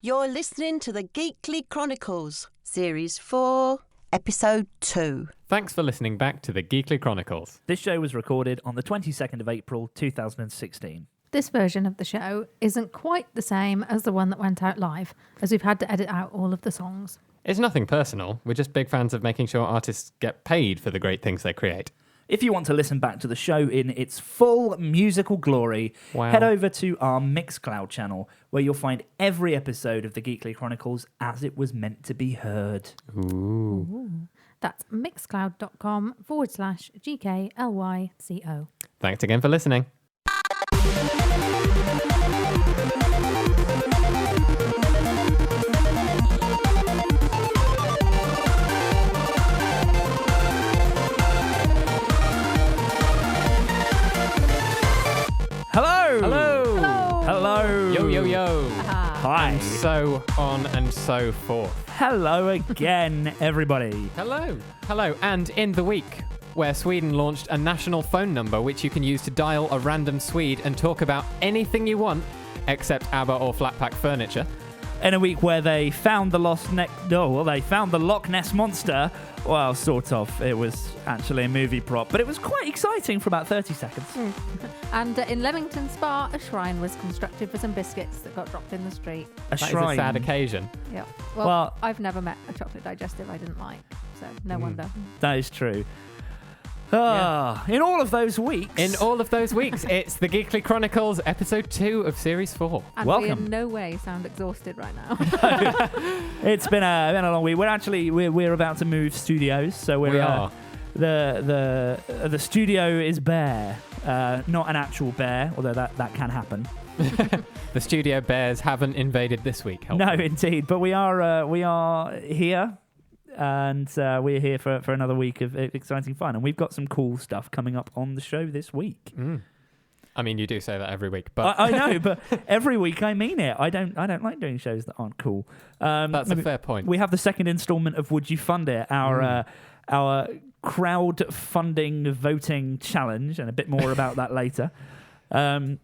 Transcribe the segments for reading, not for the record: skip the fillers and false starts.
You're listening to the Geekly Chronicles, Series 4, Episode 2. Thanks for listening back to the Geekly Chronicles. This show was recorded on the 22nd of April 2016. This version of the show isn't quite the same as the one that went out live, as we've had to edit out all of the songs. It's nothing personal. We're just big fans of making sure artists get paid for the great things they create. If you want to listen back to the show in its full musical glory, head over to our Mixcloud channel, where you'll find every episode of the Geekly Chronicles as it was meant to be heard. Ooh. That's mixcloud.com/GKLYCO. Thanks again for listening. Hello! Hello! Hello! Yo, yo, yo! Hi! And so on and so forth. Hello again, everybody. Hello! Hello, and in the week where Sweden launched a national phone number which you can use to dial a random Swede and talk about anything you want except ABBA or flat pack furniture. In a week where they found the they found the Loch Ness Monster. Well, sort of. It was actually a movie prop, but it was quite exciting for about 30 seconds. And in Leamington Spa, a shrine was constructed for some biscuits that got dropped in the street. That is a sad occasion. Yeah. Well, I've never met a chocolate digestive I didn't like, so no wonder. That is true. In all of those weeks. In all of those weeks, it's the Geekly Chronicles, Episode 2 of Series 4. And Welcome. we in no way sound exhausted right now. It's been a long week. We're about to move studios, so We are. The studio is bare. Not an actual bear, although that can happen. The studio bears haven't invaded this week. No, Helpfully. indeed. But we are here. And we're here for another week of exciting fun. And we've got some cool stuff coming up on the show this week. I mean, you do say that every week, but I know, but every week I mean it. I don't like doing shows that aren't cool. that's a fair point. We have the second instalment of Would You Fund It, our crowd-funding voting challenge, and a bit more about that later. We've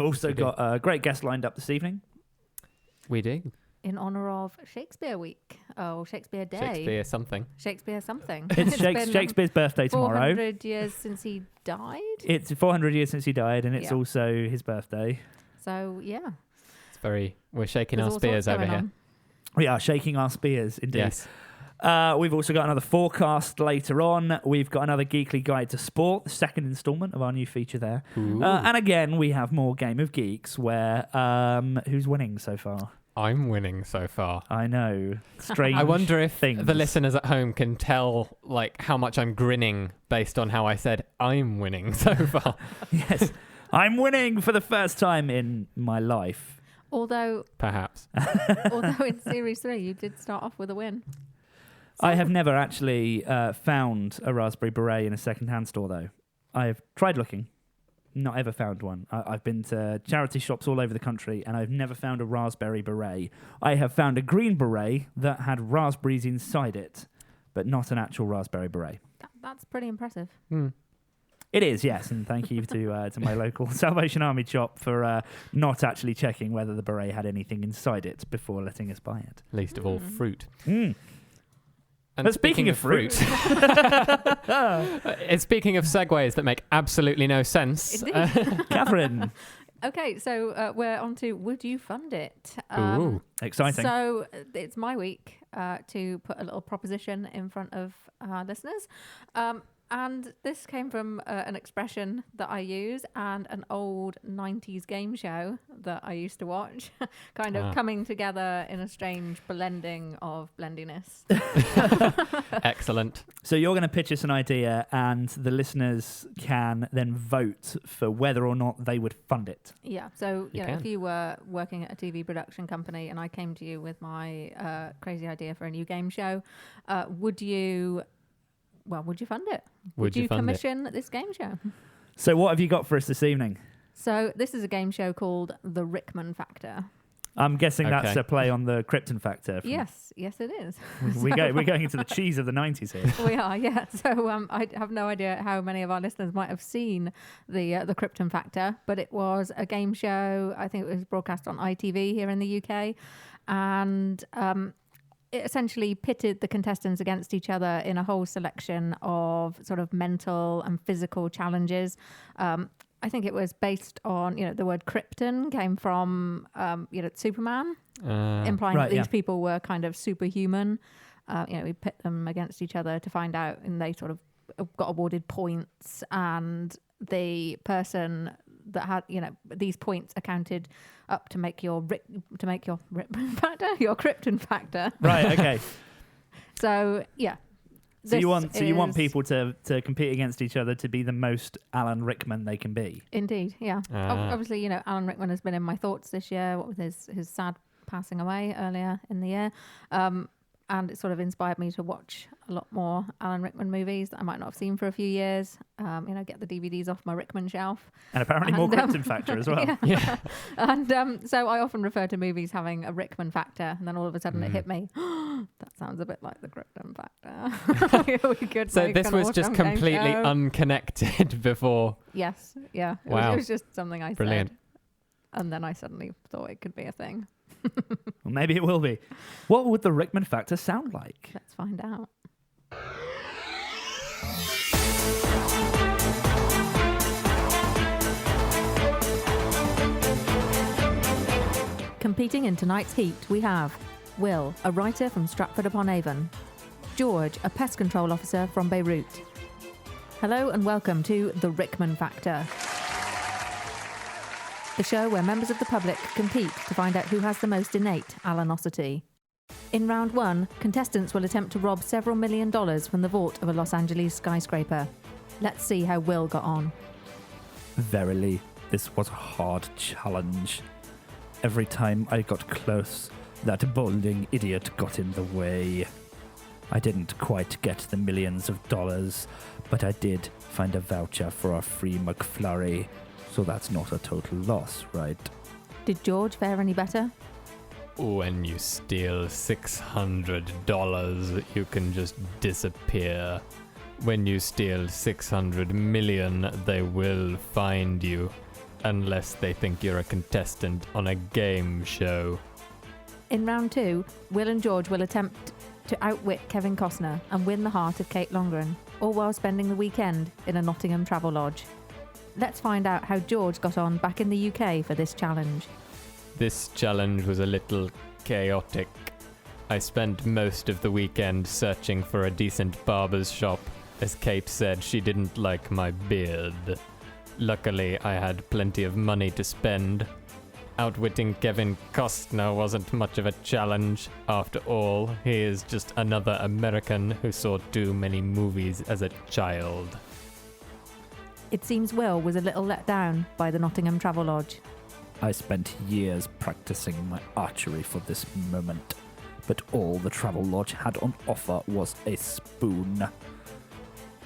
also got a great guest lined up this evening. We do. In honour of Shakespeare Week. Oh, Shakespeare Day. Shakespeare something. Shakespeare something. It's been, Shakespeare's birthday tomorrow. 400 years since he died. It's 400 years since he died, and it's also his birthday. So, yeah. It's we're shaking There's our all spears sorts over going here. on. We are shaking our spears, indeed. Yes. We've also got another forecast later on. We've got another Geekly Guide to Sport, the second instalment of our new feature there. And again, we have more Game of Geeks, where who's winning so far? I'm winning so far. I know. Strange. I wonder if things. the listeners at home can tell how much I'm grinning based on how I said I'm winning so far. Yes. I'm winning for the first time in my life. Although Perhaps. in Series 3, you did start off with a win. I have never actually found a Raspberry Beret in a second-hand store, though. I have tried looking. Not ever found one. I've been to charity shops all over the country, and I've never found a Raspberry Beret. I have found a green beret that had raspberries inside it, but not an actual Raspberry Beret. That's pretty impressive. It is, yes, and thank you to my local Salvation Army shop for not actually checking whether the beret had anything inside it before letting us buy it. Least of all, fruit. And But speaking of fruit, it's speaking of segues that make absolutely no sense. Catherine. Okay, so we're on to Would You Fund It? Ooh. Exciting. So it's my week to put a little proposition in front of our listeners. And this came from an expression that I use and an old 90s game show that I used to watch, kind of coming together in a strange blending of blendiness. Excellent. So you're going to pitch us an idea, and the listeners can then vote for whether or not they would fund it. Yeah, so You know, can. if you were working at a TV production company and I came to you with my crazy idea for a new game show, would you fund it? Would you fund it? commission this game show? So what have you got for us this evening? So this is a game show called The Rickman Factor. I'm guessing that's Okay. a play on the Krypton factor. Yes, it is. We're going into the cheese of the 90s here. We are, yeah. So I have no idea how many of our listeners might have seen the Krypton Factor, but it was a game show. I think it was broadcast on ITV here in the UK. and it essentially pitted the contestants against each other in a whole selection of sort of mental and physical challenges. I think it was based on, the word krypton came from, Superman, implying that these people were kind of superhuman. We pit them against each other to find out, and they sort of got awarded points, and the person that had, these points accounted up to make your Ripman factor, your krypton factor. Right. Okay. So yeah. So you want people to compete against each other to be the most Alan Rickman they can be. Indeed, yeah. Obviously, Alan Rickman has been in my thoughts this year. What with his sad passing away earlier in the year. And it sort of inspired me to watch a lot more Alan Rickman movies that I might not have seen for a few years. Get the DVDs off my Rickman shelf. And apparently more Krypton factor as well. Yeah. And so I often refer to movies having a Rickman factor, and then all of a sudden it hit me. That sounds a bit like the Krypton factor. We could so this was just completely unconnected before. Yes. Yeah. Wow. It was just something I Brilliant. said. And then I suddenly thought it could be a thing. Well, maybe it will be. What would the Rickman factor sound like? Let's find out. Competing in tonight's heat, we have Will, a writer from Stratford-upon-Avon. George, a pest control officer from Beirut. Hello and welcome to The Rickman Factor, the show where members of the public compete to find out who has the most innate Alanosity. In round one, contestants will attempt to rob several $1 million from the vault of a Los Angeles skyscraper. Let's see how Will got on. Verily, this was a hard challenge. Every time I got close, that balding idiot got in the way. I didn't quite get the millions of dollars, but I did find a voucher for a free McFlurry. So that's not a total loss, right? Did George fare any better? When you steal $600, you can just disappear. When you steal 600 million, they will find you. Unless they think you're a contestant on a game show. In round two, Will and George will attempt to outwit Kevin Costner and win the heart of Kate Longren, all while spending the weekend in a Nottingham travel lodge. Let's find out how George got on back in the UK for this challenge. This challenge was a little chaotic. I spent most of the weekend searching for a decent barber's shop, as Kate said she didn't like my beard. Luckily, I had plenty of money to spend. Outwitting Kevin Costner wasn't much of a challenge. After all, he is just another American who saw too many movies as a child. It seems Will was a little let down by the Nottingham travel lodge. I spent years practicing my archery for this moment, but all the travel lodge had on offer was a spoon.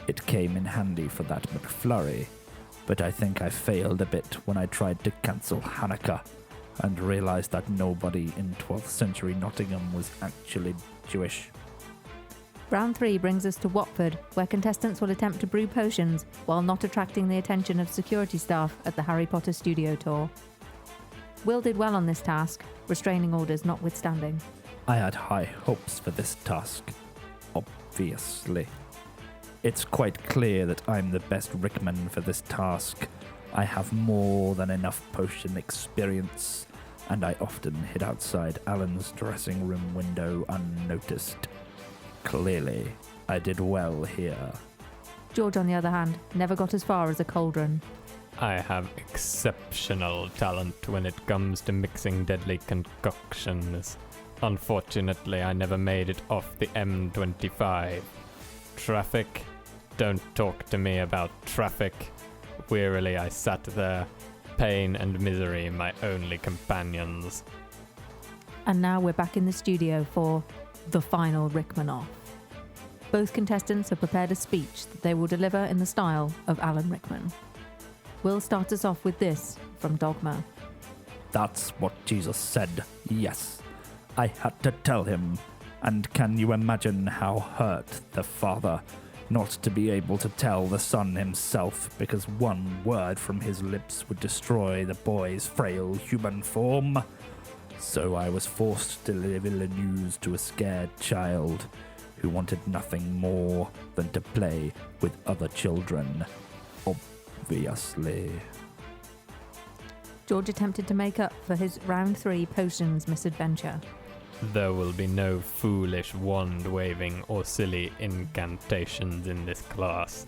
It came in handy for that McFlurry, but I think I failed a bit when I tried to cancel Hanukkah and realized that nobody in 12th century Nottingham was actually Jewish. Round 3 brings us to Watford, where contestants will attempt to brew potions while not attracting the attention of security staff at the Harry Potter studio tour. Will did well on this task, restraining orders notwithstanding. I had high hopes for this task, obviously. It's quite clear that I'm the best Rickman for this task. I have more than enough potion experience, and I often hid outside Alan's dressing room window unnoticed. Clearly, I did well here. George, on the other hand, never got as far as a cauldron. I have exceptional talent when it comes to mixing deadly concoctions. Unfortunately, I never made it off the M25. Traffic? Don't talk to me about traffic. Wearily I sat there, pain and misery my only companions. And now we're back in the studio for the final Rickman off. Both contestants have prepared a speech that they will deliver in the style of Alan Rickman. Will start us off with this from Dogma. That's what Jesus said, yes. I had to tell him. And can you imagine how hurt the Father not to be able to tell the Son himself, because one word from his lips would destroy the boy's frail human form? So I was forced to deliver the news to a scared child who wanted nothing more than to play with other children, obviously. George attempted to make up for his round 3 potions misadventure. There will be no foolish wand-waving or silly incantations in this class.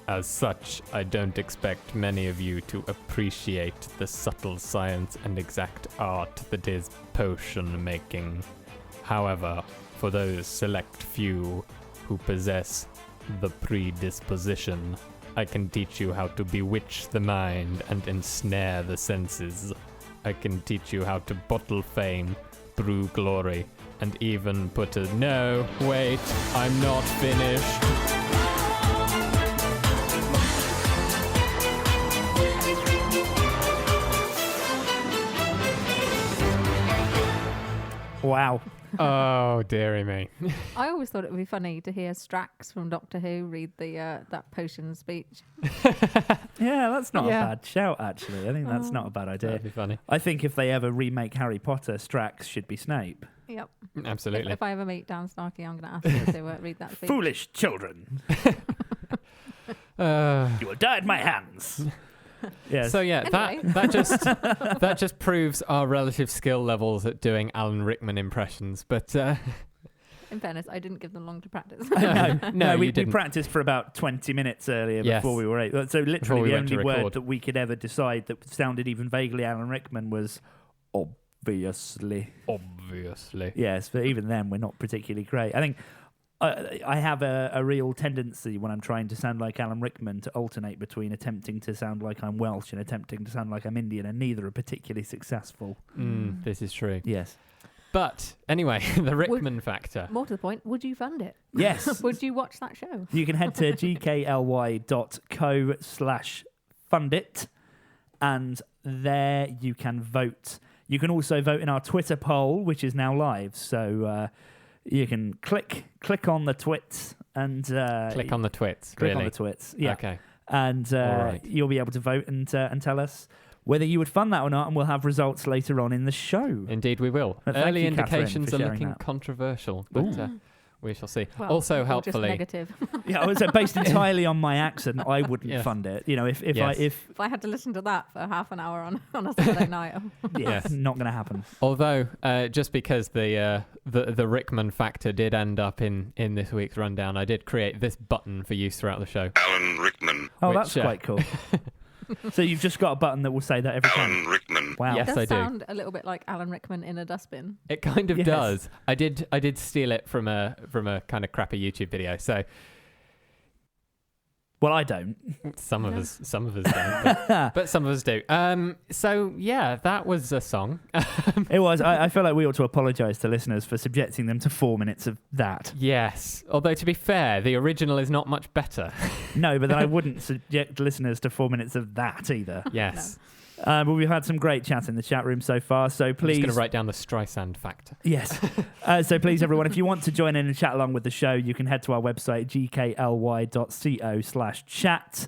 As such, I don't expect many of you to appreciate the subtle science and exact art that is potion making. However, for those select few who possess the predisposition, I can teach you how to bewitch the mind and ensnare the senses. I can teach you how to bottle fame, brew glory, and even put a... No, wait, I'm not finished. Wow. Oh, dearie me. I always thought it would be funny to hear Strax from Doctor Who read the that potion speech. Yeah, that's not Yeah. a bad shout, actually. I think that's not a bad idea. That'd be funny. I think if they ever remake Harry Potter, Strax should be Snape. Yep. Absolutely. If I ever meet Dan Starkey, I'm going to ask him to read that speech. Foolish children, you will die at my hands. Yes. So yeah, Anyway. that just proves our relative skill levels at doing Alan Rickman impressions. But In fairness, I didn't give them long to practice. no, we you didn't. practiced for about 20 minutes earlier Yes. before we were able. So Before literally we the went to only word record. that we could ever decide that sounded even vaguely Alan Rickman was obviously. Obviously. Yes, but even then we're not particularly great. I think I have a real tendency when I'm trying to sound like Alan Rickman to alternate between attempting to sound like I'm Welsh and attempting to sound like I'm Indian, and neither are particularly successful. This is true. Yes. But anyway, the Rickman factor. More to the point, would you fund it? Yes. Would you watch that show? You can head to gkly.co/fundit, and there you can vote. You can also vote in our Twitter poll, which is now live. So you can click on the twits and Click on the twits. click Really? on the twits. Yeah, Okay. and All right. you'll be able to vote and tell us whether you would fund that or not, and we'll have results later on in the show. Indeed, we will. But thank Early you, Catherine, indications for are sharing looking that. controversial, but we shall see. Well, Also, or just helpfully, negative. Yeah, so based entirely on my accent, I wouldn't Yes. fund it. You know, if Yes. If I had to listen to that for half an hour on a Saturday night, Yes. not going to happen. although just because the Rickman factor did end up in this week's rundown, I did create this button for use throughout the show. Alan Rickman. Oh, Which, that's quite cool. So you've just got a button that will say that every time. Alan Rickman. Wow. Yes. it does I do. sound a little bit like Alan Rickman in a dustbin. It kind of Yes. does. I did steal it from a kind of crappy YouTube video. So Well, I don't. some of us don't, but some of us do. So yeah, that was a song. It was. I feel like we ought to apologise to listeners for subjecting them to 4 minutes of that. Yes. Although to be fair, the original is not much better. No, but then I wouldn't subject listeners to 4 minutes of that either. Yes. But we've had some great chat in the chat room so far, so I'm just please... going to write down the Streisand factor. Yes. So please, everyone, if you want to join in and chat along with the show, you can head to our website, gkly.co/chat,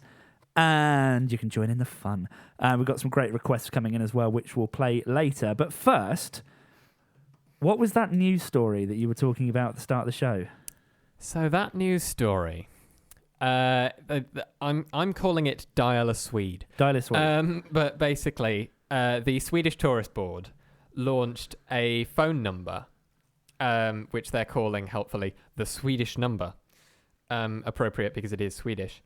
and you can join in the fun. We've got some great requests coming in as well, which we'll play later. But first, what was that news story that you were talking about at the start of the show? So that news story, I'm calling it Dial a Swede. Dial a Swede. But basically, the Swedish Tourist Board launched a phone number, which they're calling helpfully the Swedish number, appropriate because it is Swedish,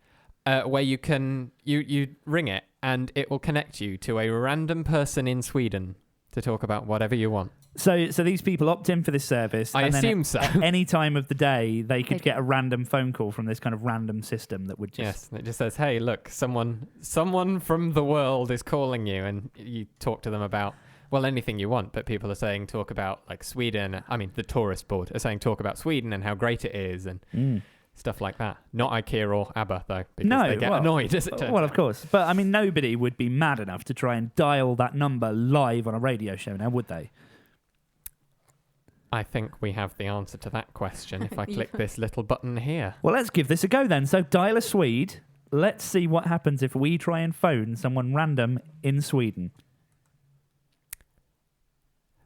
where you can you ring it and it will connect you to a random person in Sweden to talk about whatever you want. So these people opt in for this service. I and then assume so. At any time of the day, they could get a random phone call from this kind of random system that would just... Yes, and it just says, "Hey, look, someone from the world is calling you," and you talk to them about, well, anything you want. But people are saying talk about like Sweden. I mean, the tourist board are saying talk about Sweden and how great it is and stuff like that. Not IKEA or ABBA though, because they get annoyed as it turns Well, out. of course. But I mean, nobody would be mad enough to try and dial that number live on a radio show now, would they? I think we have the answer to that question if I click this little button here. Well, let's give this a go then. So dial a Swede. Let's see what happens if we try and phone someone random in Sweden.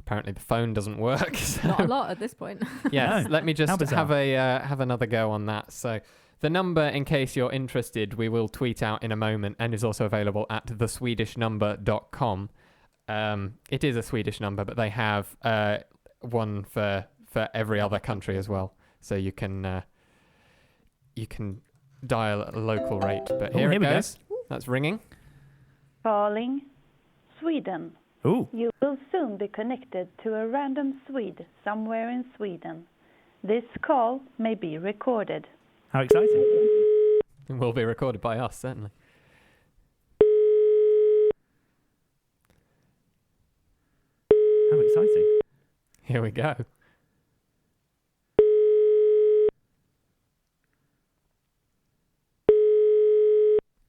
Apparently the phone doesn't work. So. Not a lot at this point. Yes, No. let me just How bizarre. have another go on that. So the number, in case you're interested, we will tweet out in a moment and is also available at theswedishnumber.com. It is a Swedish number, but they have one for every other country as well. So you can dial at a local rate. But here it we goes. That's ringing. Calling Sweden. Ooh. You will soon be connected to a random Swede somewhere in Sweden. This call may be recorded. How exciting. It will be recorded by us, certainly. How exciting. Here we go.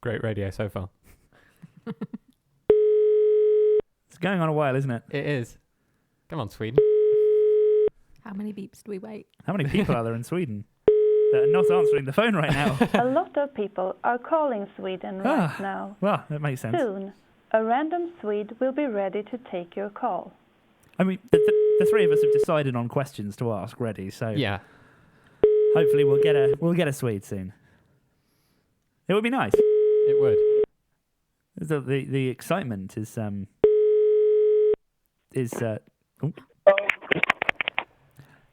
Great radio so far. It's going on a while, isn't it? It is. Come on, Sweden. How many beeps do we wait? How many people are there in Sweden that are not answering the phone right now? A lot of people are calling Sweden right now. Well, that makes sense. Soon, a random Swede will be ready to take your call. I mean, the three of us have decided on questions to ask ready, so Yeah. hopefully we'll get a Swede soon. It would be nice. It would. The excitement is oh.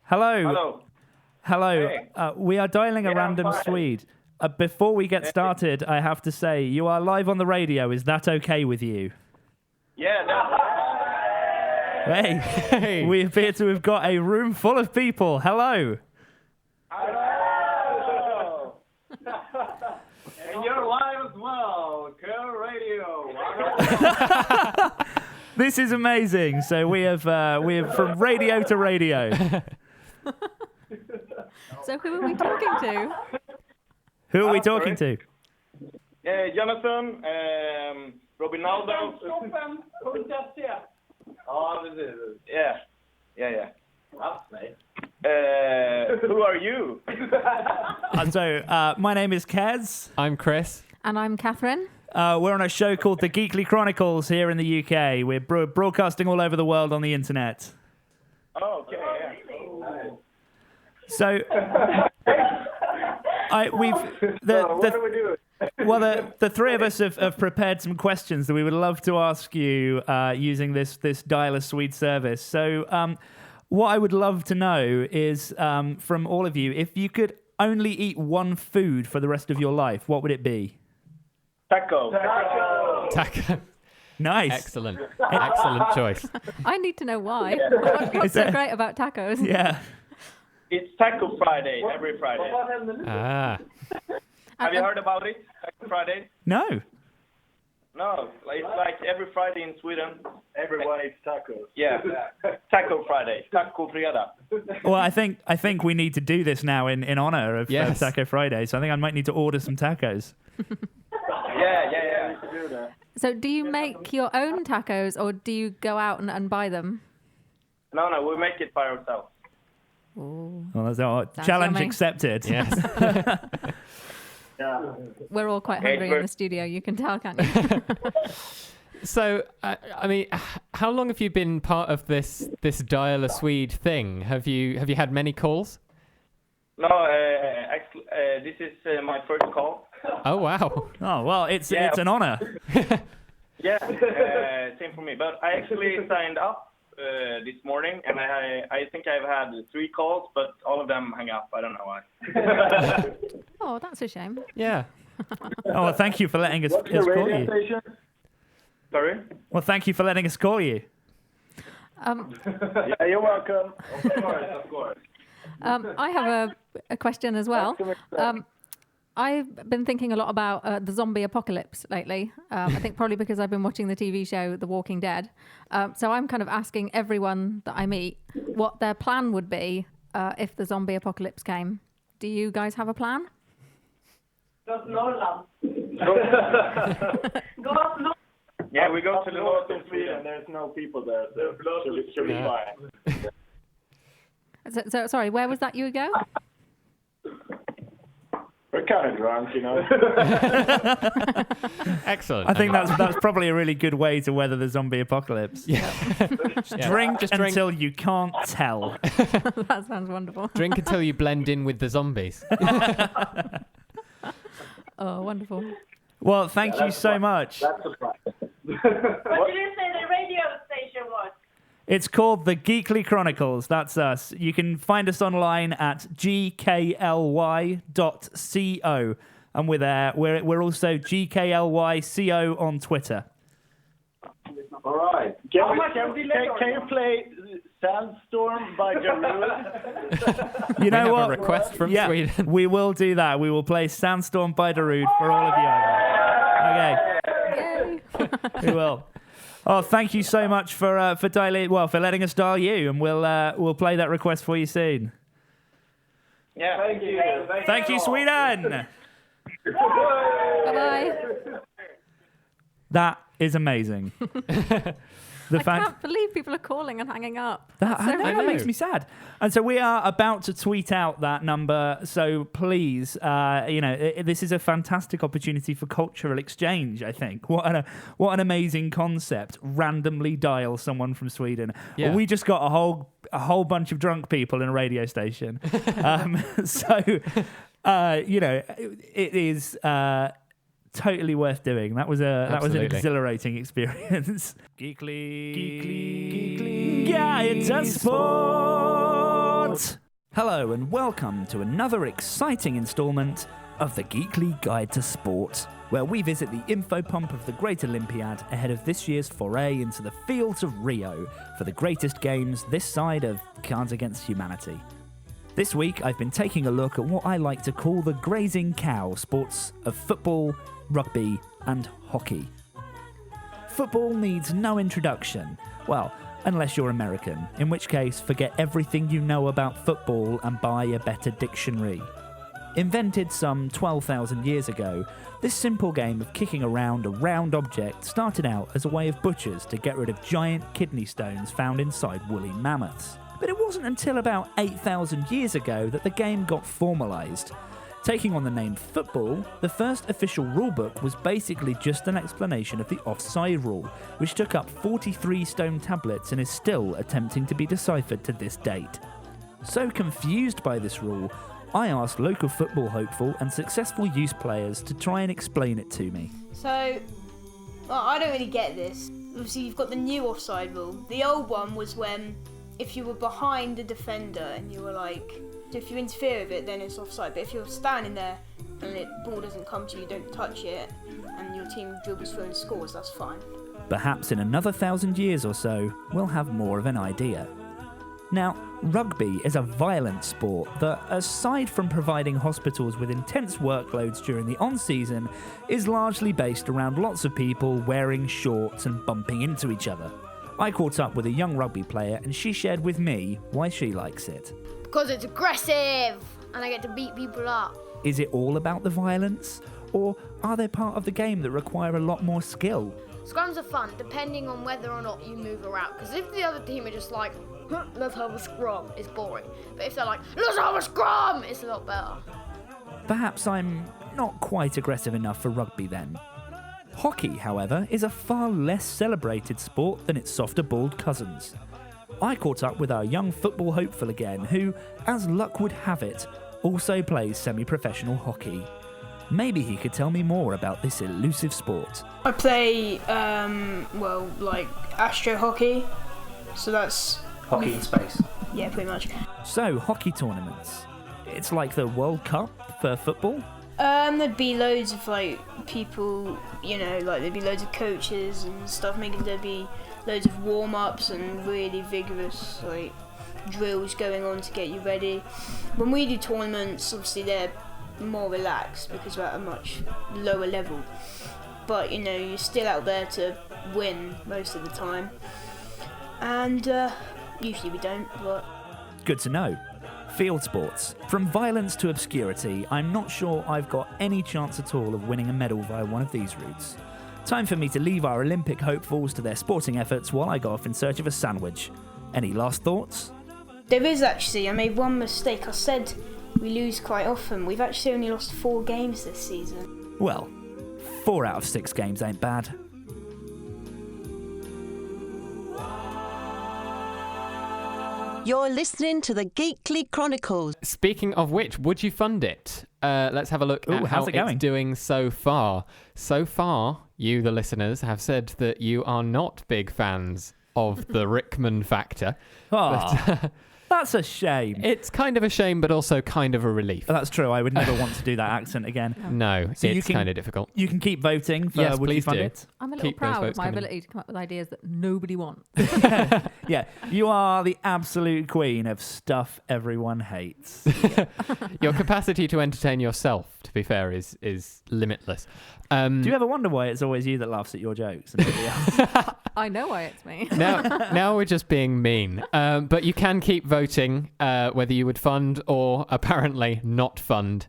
Hello. Hey. We are dialing a Yeah, random I'm fine. Swede. Before we get started, I have to say you are live on the radio. Is that okay with you? Yeah, Hey, Hey. we appear to have got a room full of people. Hello. Hello. And you're live as well. Cool radio. This is amazing. So we have from radio to radio. So who are we talking to? Who are we Oh, talking to? Jonathan, Robinaldo. Ja, precis. Yeah. Who are you? My name is Kez. I'm Chris. And I'm Catherine. We're on a show called the Geekly Chronicles here in the UK. We're broadcasting all over the world on the internet. Oh, okay. Yeah. So, What do we do? Well, the three of us have prepared some questions that we would love to ask you using this Dial a Swede service. So, what I would love to know is from all of you, if you could only eat one food for the rest of your life, what would it be? Taco. Taco. Nice. Excellent. Excellent choice. I need to know why. What's so great about tacos? Yeah. It's Taco Friday, every Friday. Ah. Have you heard about it? Taco Friday? No. No, it's like every Friday in Sweden. Everyone eats tacos. Yeah, Taco Friday, Taco Fredag. Well, I think we need to do this now in honor of Yes. Taco Friday. So I think I might need to order some tacos. Yeah. So do you make your own tacos or do you go out and buy them? No, we make it by ourselves. Ooh. Well, that's all. Sounds Challenge yummy. accepted. Yes. Yeah. We're all quite hungry in the studio, you can tell, can't you? So, I mean, how long have you been part of this Dial a Swede thing? Have you had many calls? No, actually, this is my first call. Oh wow. Oh well, it's Yeah. an honor. Yeah, same for me. But I actually signed up this morning, and I think I've had 3 calls, but all of them hung up. I don't know why. Oh, that's a shame. Yeah. Oh, well, thank you for letting us call you. station? Sorry? Well, thank you for letting us call you. Yeah, you're welcome. Of course. I have a question as well. I've been thinking a lot about the zombie apocalypse lately. I think probably because I've been watching the TV show The Walking Dead. So I'm kind of asking everyone that I meet what their plan would be if the zombie apocalypse came. Do you guys have a plan? Yeah, we go to the north of Sweden. There's no people there. So should be fine. So sorry, where was that you would go? We're kind of drunk, you know. Excellent. I think that's probably a really good way to weather the zombie apocalypse. Yeah. Drink Just until you can't tell. That sounds wonderful. Drink until you blend in with the zombies. Oh, wonderful. Well, thank you so much. That's a plan. What did you say the radio station was? It's called the Geekly Chronicles. That's us. You can find us online at gkly.co. And we're there. We're also GKLYCO on Twitter. All right. Can you play Sandstorm by Darude? You know we have what? a request from Sweden. We will do that. We will play Sandstorm by Darude for all of you. Okay. Yay. We will. Oh, thank you so much for letting us dial you, and we'll play that request for you soon. Yeah. Thank you. Thank you, Sweden. Bye-bye. That is amazing. I can't believe people are calling and hanging up. That know. makes me sad. And so we are about to tweet out that number. So please, this is a fantastic opportunity for cultural exchange, I think. What an amazing concept. Randomly dial someone from Sweden. Yeah. Well, we just got a whole bunch of drunk people in a radio station. It is totally worth doing. That was an exhilarating experience. Geekly Guide to Sport. Hello and welcome to another exciting instalment of the Geekly Guide to Sport, where we visit the info pump of the Great Olympiad ahead of this year's foray into the fields of Rio for the greatest games this side of Cards Against Humanity. This week, I've been taking a look at what I like to call the grazing cow sports of football, rugby, and hockey. Football needs no introduction. Well, unless you're American, in which case, forget everything you know about football and buy a better dictionary. Invented some 12,000 years ago, this simple game of kicking around a round object started out as a way of butchers to get rid of giant kidney stones found inside woolly mammoths. But it wasn't until about 8,000 years ago that the game got formalised. Taking on the name football, the first official rulebook was basically just an explanation of the offside rule, which took up 43 stone tablets and is still attempting to be deciphered to this date. So confused by this rule, I asked local football hopeful and successful youth players to try and explain it to me. So, I don't really get this. Obviously, you've got the new offside rule. The old one was when if you were behind the defender and you were like, if you interfere with it, then it's offside. But if you're standing there and the ball doesn't come to you, don't touch it, and your team dribbles through and scores, that's fine. Perhaps in another 1,000 years or so, we'll have more of an idea. Now, rugby is a violent sport that, aside from providing hospitals with intense workloads during the on-season, is largely based around lots of people wearing shorts and bumping into each other. I caught up with a young rugby player and she shared with me why she likes it. Because it's aggressive, and I get to beat people up. Is it all about the violence? Or are they part of the game that require a lot more skill? Scrums are fun, depending on whether or not you move around. Because if the other team are just like, let's have a scrum, it's boring. But if they're like, let's have a scrum, it's a lot better. Perhaps I'm not quite aggressive enough for rugby then. Hockey, however, is a far less celebrated sport than its softer-balled cousins. I caught up with our young football hopeful again, who, as luck would have it, also plays semi-professional hockey. Maybe he could tell me more about this elusive sport. I play, astro hockey, so that's... Hockey in space? Yeah, pretty much. So, hockey tournaments. It's like the World Cup for football? There'd be loads of, people, there'd be loads of coaches and stuff, there'd be loads of warm-ups and really vigorous, drills going on to get you ready. When we do tournaments, obviously they're more relaxed because we're at a much lower level. But, you're still out there to win most of the time. And, usually we don't, but... Good to know. Field sports. From violence to obscurity, I'm not sure I've got any chance at all of winning a medal via one of these routes. Time for me to leave our Olympic hopefuls to their sporting efforts while I go off in search of a sandwich. Any last thoughts? There is actually. I made one mistake. I said we lose quite often. We've actually only lost 4 games this season. Well, 4 out of 6 games ain't bad. You're listening to the Geekly Chronicles. Speaking of which, would you fund it? Let's have a look at how how's it going? it's doing so far. So far, you, the listeners, have said that you are not big fans of the Rickman factor. Oh, that's a shame. It's kind of a shame, but also kind of a relief. That's true. I would never want to do that accent again. No, So you it's can- kind of difficult. You can keep voting for Yes, Would You please Fund do. It? I'm a little Keep those proud of votes my coming. ability to come up with ideas that nobody wants. Yeah, you are the absolute queen of stuff everyone hates. Your capacity to entertain yourself, to be fair, is limitless. Do you ever wonder why it's always you that laughs at your jokes? And nobody else? I know why it's me. now we're just being mean. But you can keep voting whether you would fund or apparently not fund,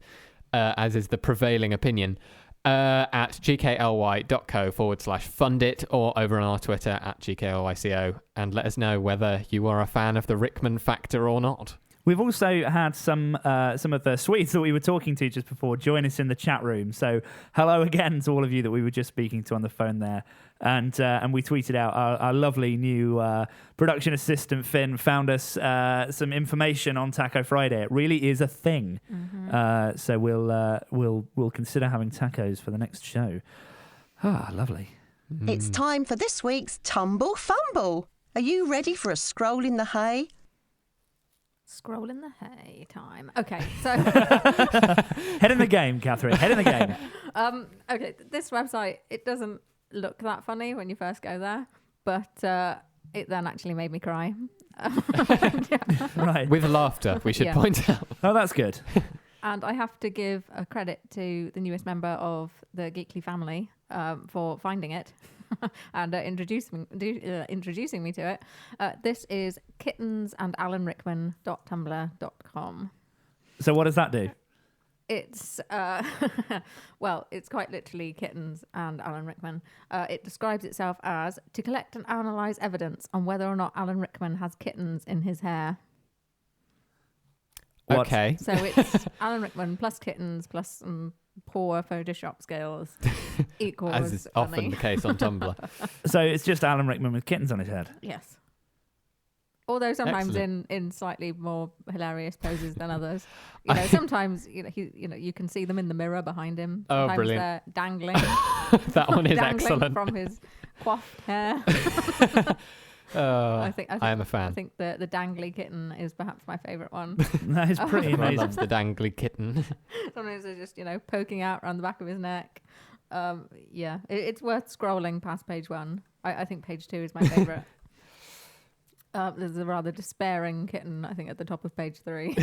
as is the prevailing opinion, at gkly.co/fund it or over on our Twitter at gklyco, and let us know whether you are a fan of the Rickman factor or not. We've also had some of the Swedes that we were talking to just before join us in the chat room. So hello again to all of you that we were just speaking to on the phone there. And we tweeted out our lovely new production assistant, Finn, found us some information on Taco Friday. It really is a thing. Mm-hmm. So we'll consider having tacos for the next show. Ah, lovely. It's time for this week's Tumble Fumble. Are you ready for a scroll in the hay? Scroll in the hay time. Okay, so Head in the game, Catherine. Head in the game. okay, this website, it doesn't look that funny when you first go there, but it then actually made me cry. Right. With laughter, we should Yeah. point out. Oh, that's good. And I have to give a credit to the newest member of the Geekly family for finding it and introducing me to it. This is kittensandalanrickman.tumblr.com. So what does that do? It's, well, it's quite literally Kittens and Alan Rickman. It describes itself as to collect and analyse evidence on whether or not Alan Rickman has kittens in his hair. What? Okay. So it's Alan Rickman plus kittens plus some poor Photoshop skills equals As is often funny. the case on Tumblr. So it's just Alan Rickman with kittens on his head. Yes. Although sometimes Excellent. in slightly more hilarious poses than others. You know, sometimes you can see them in the mirror behind him. Oh, Sometimes brilliant. they're dangling. That one is dangling excellent. from his coiffed hair. Oh, I think I am a fan. I think the dangly kitten is perhaps my favourite one. That is pretty Everyone amazing. loves the dangly kitten. Sometimes they're just poking out around the back of his neck. Yeah, it's worth scrolling past page 1. I think page 2 is my favourite. There's a rather despairing kitten, I think, at the top of page 3.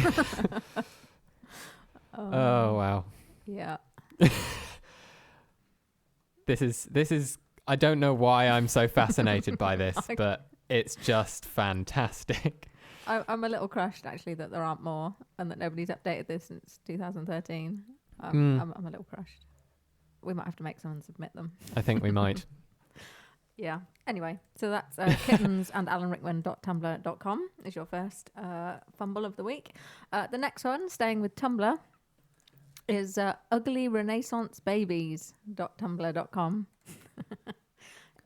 Oh, wow. Yeah. This is I don't know why I'm so fascinated by this, but it's just fantastic. I'm a little crushed, actually, that there aren't more and that nobody's updated this since 2013. Mm. I'm a little crushed. We might have to make someone submit them. I think we might. Yeah. Anyway, so that's kittensandalanrickman.tumblr.com is your first fumble of the week. The next one, staying with Tumblr, is uglyrenaissancebabies.tumblr.com.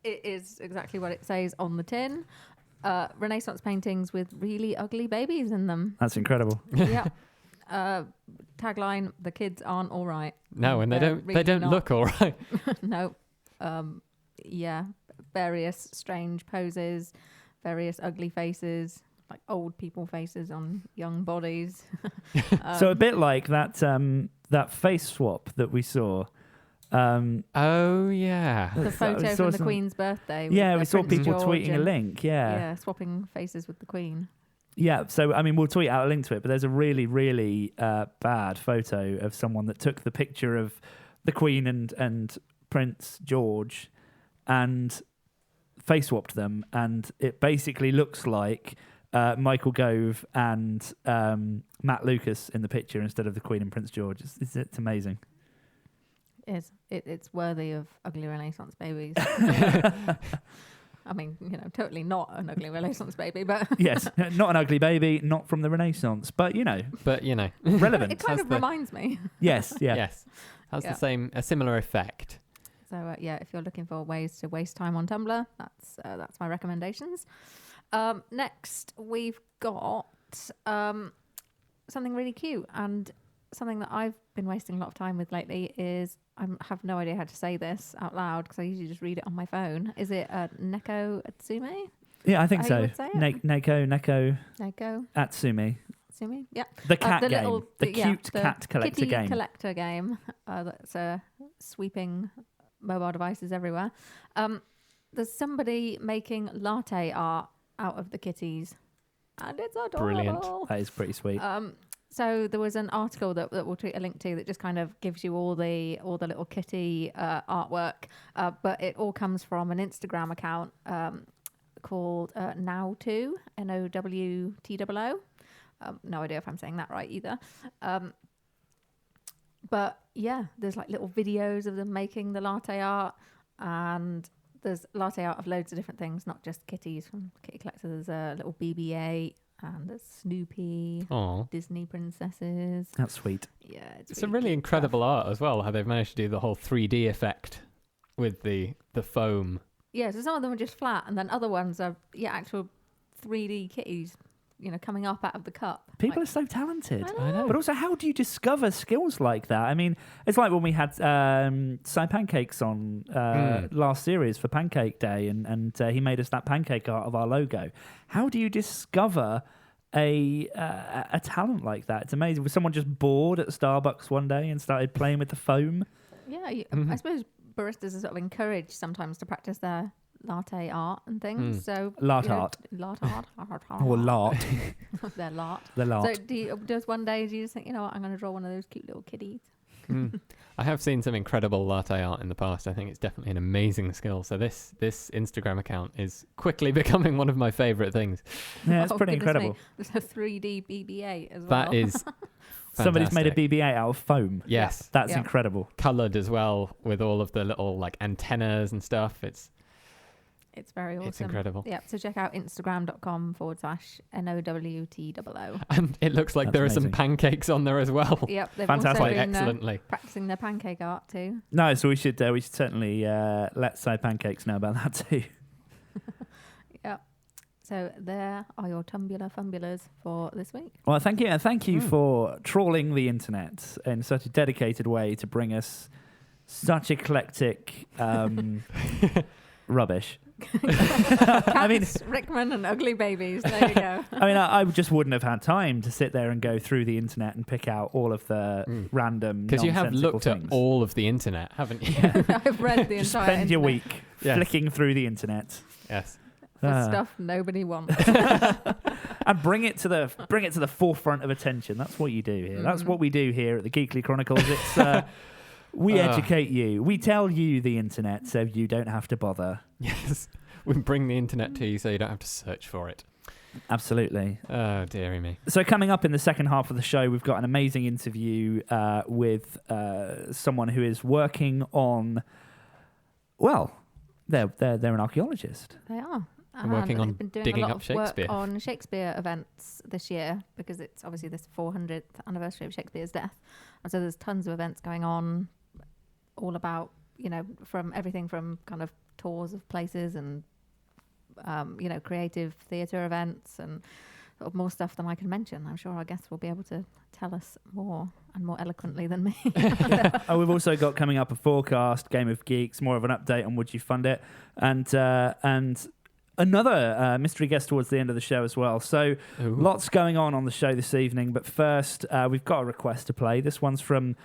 It is exactly what it says on the tin. Renaissance paintings with really ugly babies in them. That's incredible. Yeah. Tagline: the kids aren't all right. No, and they They're don't really not. look all right. No. Yeah. Various strange poses, various ugly faces, like old people faces on young bodies. So a bit like that face swap that we saw. Oh yeah. The we photo saw from the some- Queen's birthday. Yeah, we with saw Prince people George tweeting a and- link. Yeah. swapping faces with the Queen. Yeah, so I mean, we'll tweet out a link to it, but there's a really, really bad photo of someone that took the picture of the Queen and Prince George and face swapped them, and it basically looks like Michael Gove and Matt Lucas in the picture instead of the Queen and Prince George. It's amazing. It's worthy of ugly Renaissance babies. I mean, totally not an ugly Renaissance baby, but Yes, not an ugly baby, not from the Renaissance, but relevant. it kind of reminds me. Yes, yeah. Yes. Has a similar effect. So if you're looking for ways to waste time on Tumblr, that's my recommendations. Next, we've got something really cute, and something that I've been wasting a lot of time with lately is I have no idea how to say this out loud because I usually just read it on my phone. Is it Neko Atsume? Yeah, I think so. Neko Atsumi. Atsumi? Yeah. The cat the game. The cute cat collector kitty game. collector game that's sweeping mobile devices everywhere. There's somebody making latte art out of the kitties, and it's adorable. Brilliant. That is pretty sweet. So there was an article that we'll tweet a link to that just kind of gives you all the little kitty artwork, but it all comes from an Instagram account called Now2, Nowtwo. No idea if I'm saying that right either. But yeah, there's like little videos of them making the latte art, and there's latte art of loads of different things, not just kitties from Kitty Collector. There's a little BB-8 and there's Snoopy, Disney princesses. That's sweet. Yeah, it's a really incredible art as well, how they've managed to do the whole 3D effect with the foam. Yeah, so some of them are just flat, and then other ones are actual 3D kitties, coming up out of the cup. People are so talented. I know. But also, how do you discover skills like that? I mean, it's like when we had Cy Pancakes on last series for Pancake Day, and he made us that pancake art of our logo. How do you discover a talent like that? It's amazing. Was someone just bored at Starbucks one day and started playing with the foam? Yeah, I suppose baristas are sort of encouraged sometimes to practice their latte art and things. So Lart art. Or lart. Their lart. The lart. So does one day do you just think, I'm going to draw one of those cute little kitties? I have seen some incredible latte art in the past. I think it's definitely an amazing skill. So this Instagram account is quickly becoming one of my favourite things. Yeah, it's pretty incredible. Me. There's a 3D BB-8 as well. That is Somebody's made a BB-8 out of foam. Yes. That's incredible. Coloured as well with all of the little antennas and stuff. It's very awesome. It's incredible. Yeah, so check out Instagram.com/NOWTOO. And it looks like there are some pancakes on there as well. Yep, they've Fantastic. also been Excellently. practicing their pancake art too. No, so we should certainly let Cy Pancakes know about that too. Yep. So there are your Tumbular Fumbulas for this week. Well, thank you. And thank you for trawling the internet in such a dedicated way to bring us such eclectic rubbish. Cats, Rickman and ugly babies. There you go. I just wouldn't have had time to sit there and go through the internet and pick out all of the random because you have looked things. at all of the internet, haven't you? I've read the just entire spend your internet. week flicking through the internet. Yes. For stuff nobody wants. And bring it to the forefront of attention. That's what you do here. That's what we do here at the Geekly Chronicles. It's we educate you. We tell you the internet so you don't have to bother. Yes. We bring the internet to you so you don't have to search for it. Absolutely. Oh, dearie me. So coming up in the second half of the show, we've got an amazing interview with someone who is working on, well, they're an archaeologist. They are. And working on been doing digging a lot up of Shakespeare. Work on Shakespeare events this year because it's obviously this 400th anniversary of Shakespeare's death. And so there's tons of events going on all about, from everything from kind of tours of places and, creative theatre events and sort of more stuff than I can mention. I'm sure our guests will be able to tell us more and more eloquently than me. We've also got coming up a forecast, Game of Geeks, more of an update on Would You Fund It, and another mystery guest towards the end of the show as well. So lots going on the show this evening. But first, we've got a request to play. This one's from,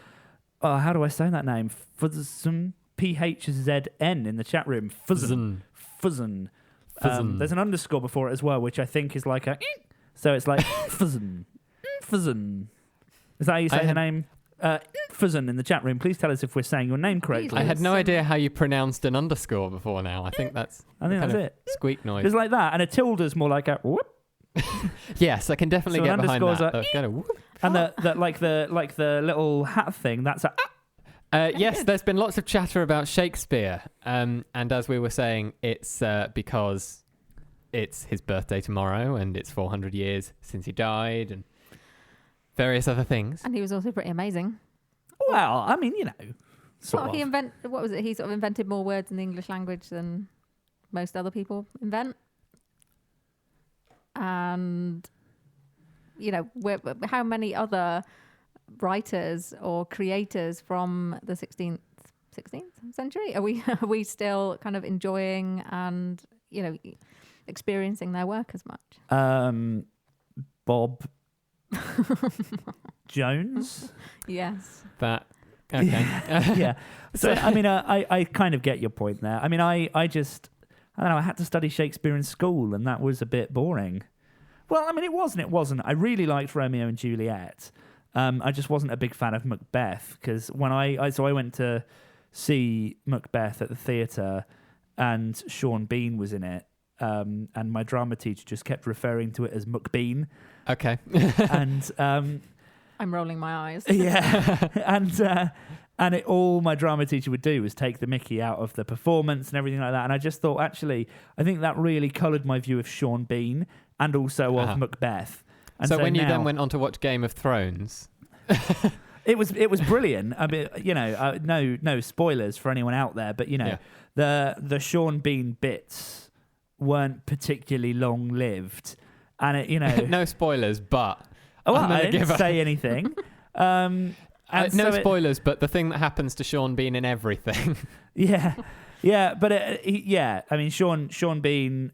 how do I say that name? Fuzzn, PHZN in the chat room. Fuzzn. There's an underscore before it as well, which I think is like a... So it's like Fuzzn. Fuzzn. Is that how you say the name? Fuzzn in the chat room. Please tell us if we're saying your name correctly. I had no idea how you pronounced an underscore before now. I think that's it. Squeak noise. It's like that. And a tilde's more like a whoop. Yes, I can definitely get behind that. And the little hat thing, that's a... Yes, there's been lots of chatter about Shakespeare. And as we were saying, it's because it's his birthday tomorrow and it's 400 years since he died and various other things. And he was also pretty amazing. Well, I mean, sort of. What was it? He sort of invented more words in the English language than most other people invent. And, how many other writers or creators from the 16th century are we still kind of enjoying and, experiencing their work as much? Bob Jones? Yes. That... Okay. Yeah. So, I mean, I kind of get your point there. I mean, I don't know, I had to study Shakespeare in school, and that was a bit boring. Well, I mean, it wasn't. I really liked Romeo and Juliet. I just wasn't a big fan of Macbeth, because when I went to see Macbeth at the theatre, and Sean Bean was in it, and my drama teacher just kept referring to it as Macbean. Okay. And... I'm rolling my eyes. Yeah. And all my drama teacher would do was take the mickey out of the performance and everything like that. And I just thought, actually, I think that really coloured my view of Sean Bean and also of Macbeth. And so when you then went on to watch Game of Thrones... It was brilliant. I mean, no spoilers for anyone out there, but, the Sean Bean bits weren't particularly long-lived. And, it, No spoilers, but... Oh, well, I didn't say anything. No spoilers, but the thing that happens to Sean Bean in everything. Yeah, but I mean, Sean Bean,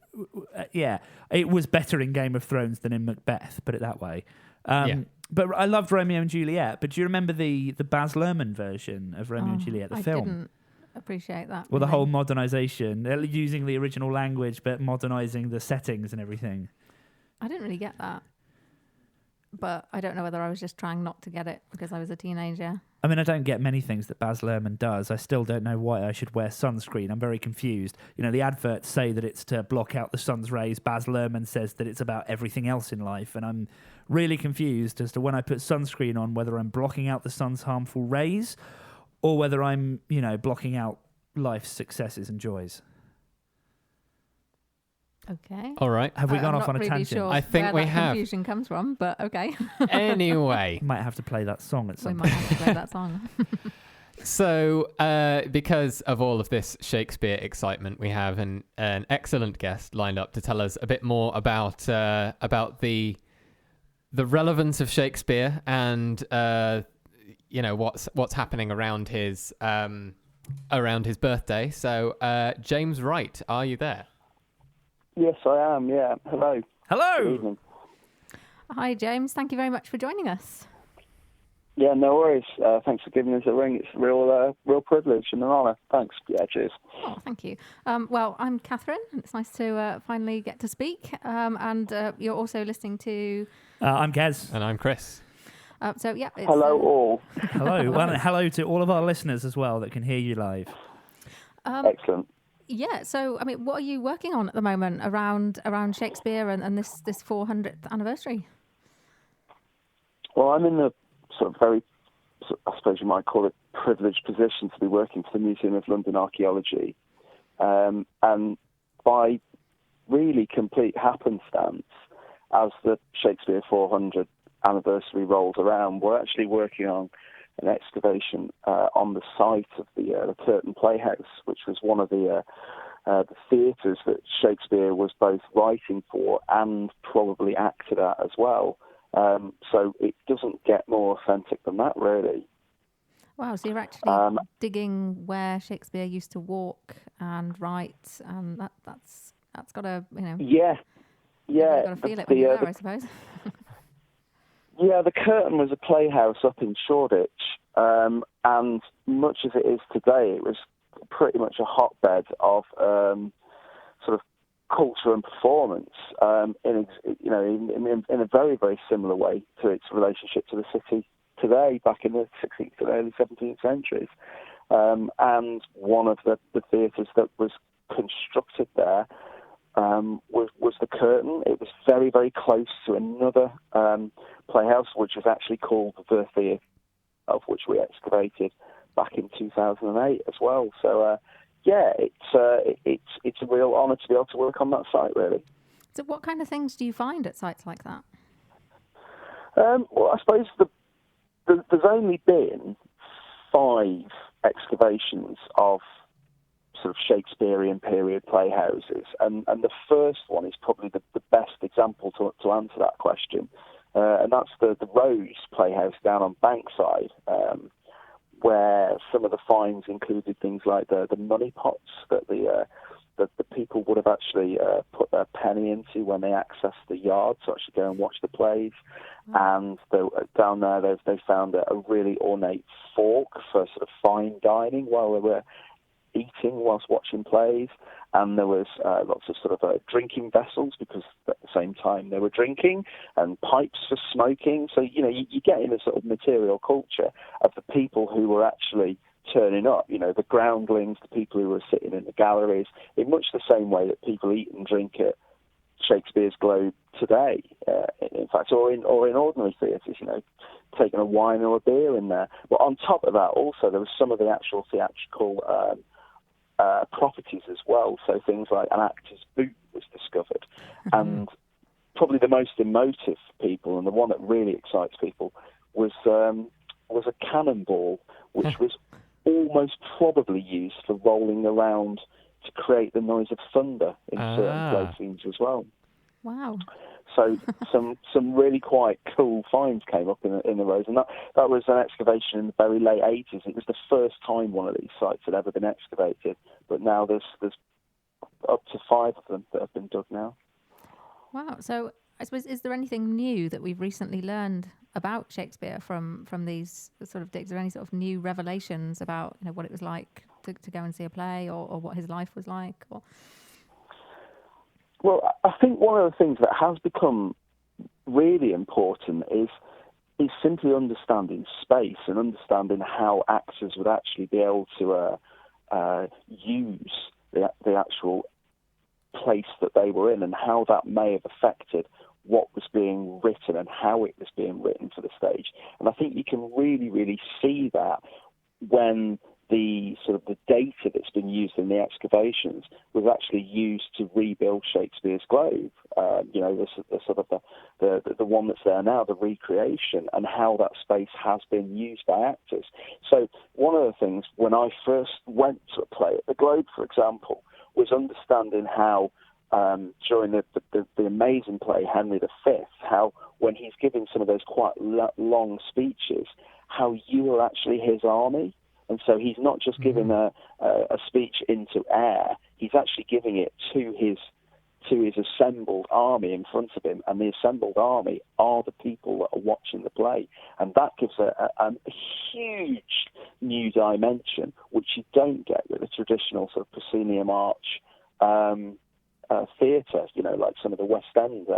it was better in Game of Thrones than in Macbeth. Put it that way. But I loved Romeo and Juliet. But do you remember the Baz Luhrmann version of Romeo and Juliet, the film? I didn't appreciate that. Well, the whole modernisation, using the original language, but modernising the settings and everything. I didn't really get that. But I don't know whether I was just trying not to get it because I was a teenager. I mean, I don't get many things that Baz Luhrmann does. I still don't know why I should wear sunscreen. I'm very confused. The adverts say that it's to block out the sun's rays. Baz Luhrmann says that it's about everything else in life. And I'm really confused as to when I put sunscreen on, whether I'm blocking out the sun's harmful rays or whether I'm, blocking out life's successes and joys. Okay. All right. Have we gone off on a really tangent? Sure I think where we that have. Confusion comes from, but okay. Anyway. Might have to play that song at some We point. might have to play that song. So, because of all of this Shakespeare excitement, we have an excellent guest lined up to tell us a bit more about the relevance of Shakespeare and what's happening around his birthday. So, James Wright, are you there? Yes, I am. Yeah. Hello. Hello. Good evening. Hi, James. Thank you very much for joining us. Yeah, no worries. Thanks for giving us a ring. It's a real privilege and an honour. Thanks. Yeah, cheers. Oh, thank you. Well, I'm Catherine. It's nice to finally get to speak. And you're also listening to... I'm Gez. And I'm Chris. Hello, all. Hello. Well, and hello to all of our listeners as well that can hear you live. Excellent. Yeah, so, I mean, what are you working on at the moment around Shakespeare and this 400th anniversary? Well, I'm in the sort of very, I suppose you might call it, privileged position to be working for the Museum of London Archaeology. And by really complete happenstance, as the Shakespeare 400 anniversary rolls around, we're actually working on an excavation on the site of the Curtain Playhouse, which was one of the theatres that Shakespeare was both writing for and probably acted at as well. So it doesn't get more authentic than that, really. Wow, so you're actually digging where Shakespeare used to walk and write, and that's got to, Yeah. You've got to feel it when you're there, I suppose. Yeah, the Curtain was a playhouse up in Shoreditch, and much as it is today, it was pretty much a hotbed of sort of culture and performance in a very, very similar way to its relationship to the city today, back in the 16th and early 17th centuries. And one of the theatres that was constructed there was the Curtain. It was very, very close to another playhouse, which was actually called the Theatre, of which we excavated back in 2008 as well. So it's a real honour to be able to work on that site, really. So what kind of things do you find at sites like that? Well, I suppose there's only been 5 excavations of sort of Shakespearean period playhouses, and the first one is probably the best example to answer that question, and that's the Rose Playhouse down on Bankside, where some of the finds included things like the money pots that the people would have actually put their penny into when they accessed the yard to actually go and watch the plays. And down there, they found a really ornate fork for sort of fine dining while they were eating whilst watching plays. And there was lots of sort of drinking vessels, because at the same time they were drinking, and pipes for smoking. So, you get in a sort of material culture of the people who were actually turning up, the groundlings, the people who were sitting in the galleries, in much the same way that people eat and drink at Shakespeare's Globe today, in fact, or in ordinary theatres, taking a wine or a beer in there. But on top of that, also, there was some of the actual theatrical properties as well. So things like an actor's boot was discovered. And probably the most emotive people, and the one that really excites people, was a cannonball, which was almost probably used for rolling around to create the noise of thunder in certain play scenes as well. Wow. So some really quite cool finds came up in the Rose, and that was an excavation in the very late 80s. It was the first time one of these sites had ever been excavated, but now there's up to 5 of them that have been dug now. Wow. So I suppose, is there anything new that we've recently learned about Shakespeare from these sort of digs? Are there any sort of new revelations about what it was like to go and see a play, or what his life was like? Or... Well, I think one of the things that has become really important is simply understanding space and understanding how actors would actually be able to use the actual place that they were in, and how that may have affected what was being written and how it was being written for the stage. And I think you can really, really see that when the sort of the data that's been used in the excavations was actually used to rebuild Shakespeare's Globe. The sort of the one that's there now, the recreation, and how that space has been used by actors. So one of the things when I first went to a play at the Globe, for example, was understanding how during the amazing play Henry V, how when he's giving some of those quite long speeches, how you were actually his army. And so he's not just giving a speech into air, he's actually giving it to his assembled army in front of him, and the assembled army are the people that are watching the play. And that gives a huge new dimension, which you don't get with a traditional sort of proscenium arch theatre, like some of the West End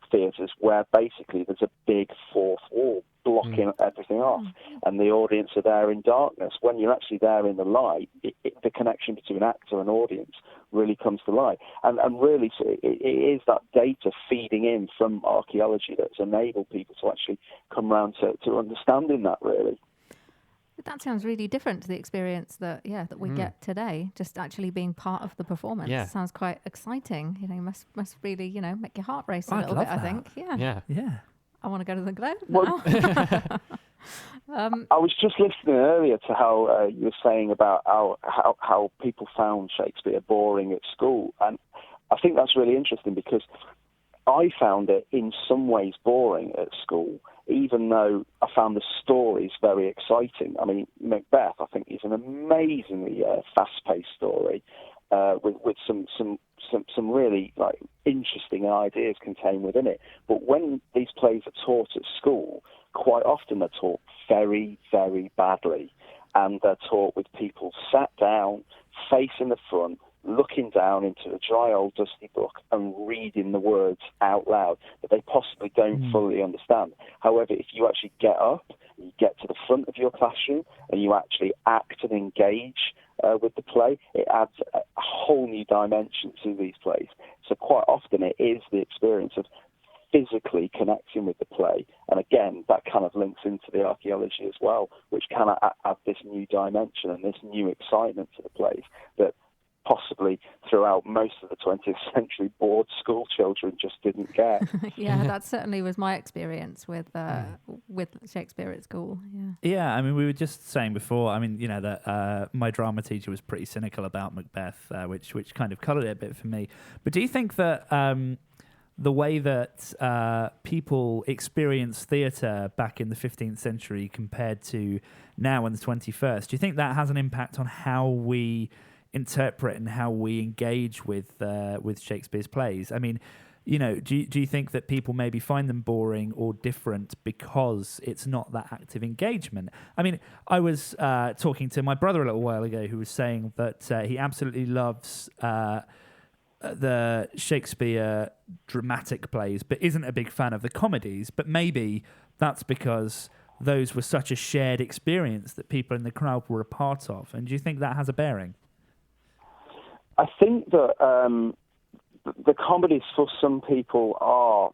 theatres, where basically there's a big fourth wall blocking everything off, and the audience are there in darkness. When you're actually there in the light, the connection between actor and audience really comes to light. And really, so it is that data feeding in from archaeology that's enabled people to actually come around to understanding that, really. That sounds really different to the experience that we get today. Just actually being part of the performance sounds quite exciting. You must really make your heart race a little bit. That. I think. Yeah. I want to go to the Globe now. I was just listening earlier to how you were saying about how people found Shakespeare boring at school, and I think that's really interesting, because I found it in some ways boring at school, even though I found the stories very exciting. I mean, Macbeth, I think, is an amazingly fast-paced story with some really interesting ideas contained within it. But when these plays are taught at school, quite often they're taught very, very badly, and they're taught with people sat down, facing the front, looking down into a dry old dusty book and reading the words out loud that they possibly don't fully understand. However, if you actually get up, you get to the front of your classroom and you actually act and engage with the play, it adds a whole new dimension to these plays. So quite often it is the experience of physically connecting with the play, and again, that kind of have links into the archaeology as well, which can add this new dimension and this new excitement to the plays that possibly throughout most of the 20th century bored school children just didn't get. Yeah, that certainly was my experience with Shakespeare at school. Yeah, I mean, we were just saying before, I mean, you know, that my drama teacher was pretty cynical about Macbeth, which kind of coloured it a bit for me. But do you think that the way that people experience theatre back in the 15th century compared to now in the 21st, do you think that has an impact on how we interpret and how we engage with Shakespeare's plays? I mean, you know, do you think that people maybe find them boring or different because it's not that active engagement? I mean, I was talking to my brother a little while ago who was saying that he absolutely loves the Shakespeare dramatic plays, but isn't a big fan of the comedies. But maybe that's because those were such a shared experience that people in the crowd were a part of. And do you think that has a bearing? I think that the comedies for some people are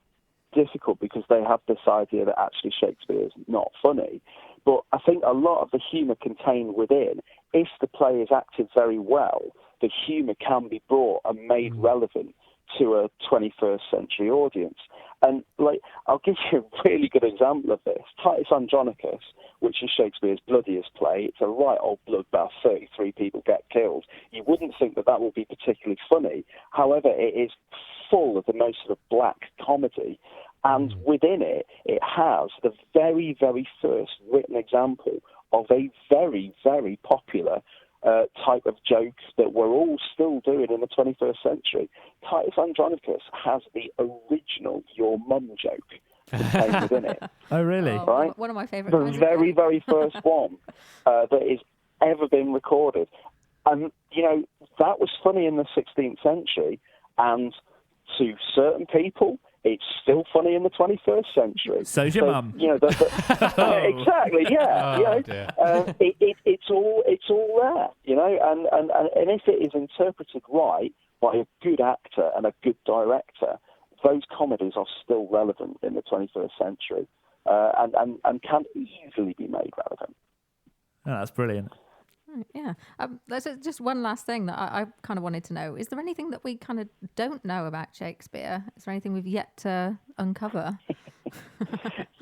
difficult because they have this idea that actually Shakespeare is not funny. But I think a lot of the humour contained within, if the play is acted very well, the humour can be brought and made relevant to a 21st century audience. And like, I'll give you a really good example of this. Titus Andronicus, which is Shakespeare's bloodiest play, it's a right old bloodbath, 33 people get killed. You wouldn't think that would be particularly funny. However, it is full of the most sort of black comedy. And within it, it has the very, very first written example of a very, very popular type of joke that we're all still doing in the 21st century. Titus Andronicus has the original "your mum" joke contained within it. Oh, really? Right? One of my favourite. The very, very first one that has ever been recorded. And, you know, that was funny in the 16th century, and to certain people, it's still funny in the 21st century. So's your mum. You know, exactly. Yeah. Oh, you know, it's all there. You know, and if it is interpreted right by a good actor and a good director, those comedies are still relevant in the 21st century, and can easily be made relevant. Oh, that's brilliant. Yeah. There's just one last thing that I kind of wanted to know. Is there anything that we kind of don't know about Shakespeare? Is there anything we've yet to uncover?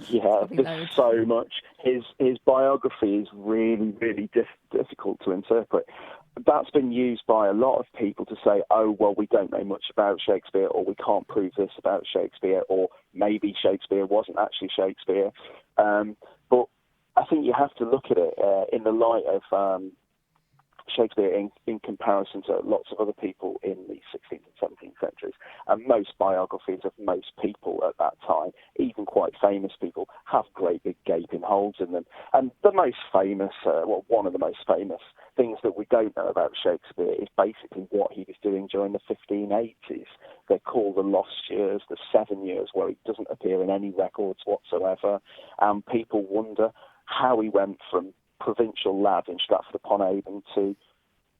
Yeah, there's so much. His biography is really, really difficult to interpret. That's been used by a lot of people to say, oh, well, we don't know much about Shakespeare, or we can't prove this about Shakespeare, or maybe Shakespeare wasn't actually Shakespeare. But I think you have to look at it in the light of Shakespeare in comparison to lots of other people in the 16th and 17th centuries. And most biographies of most people at that time, even quite famous people, have great big gaping holes in them. And the most famous, one of the most famous things that we don't know about Shakespeare is basically what he was doing during the 1580s. They're called the lost years, the 7 years where he doesn't appear in any records whatsoever. And people wonder how he went from provincial lad in Stratford-upon-Avon to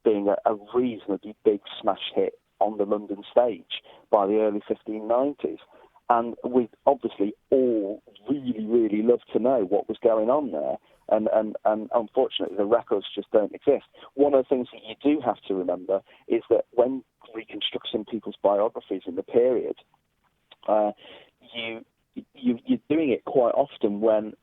being a reasonably big smash hit on the London stage by the early 1590s. And we obviously all really, really love to know what was going on there. And unfortunately, the records just don't exist. One of the things that you do have to remember is that when reconstructing people's biographies in the period, you're doing it quite often when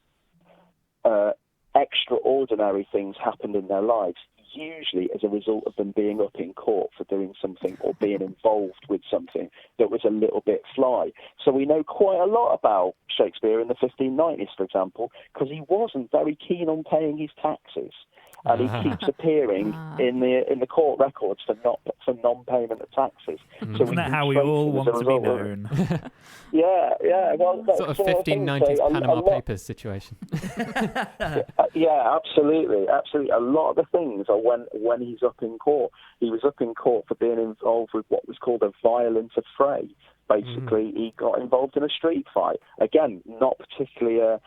extraordinary things happened in their lives, usually as a result of them being up in court for doing something or being involved with something that was a little bit sly. So we know quite a lot about Shakespeare in the 1590s, for example, because he wasn't very keen on paying his taxes. And he keeps appearing in the court records for non-payment of taxes. So isn't that how we all want to be known? Yeah. Well, sort of 1590s Panama Papers situation. Yeah, absolutely. A lot of the things are when he's up in court. He was up in court for being involved with what was called a violent affray. Basically, he got involved in a street fight. Again, not particularly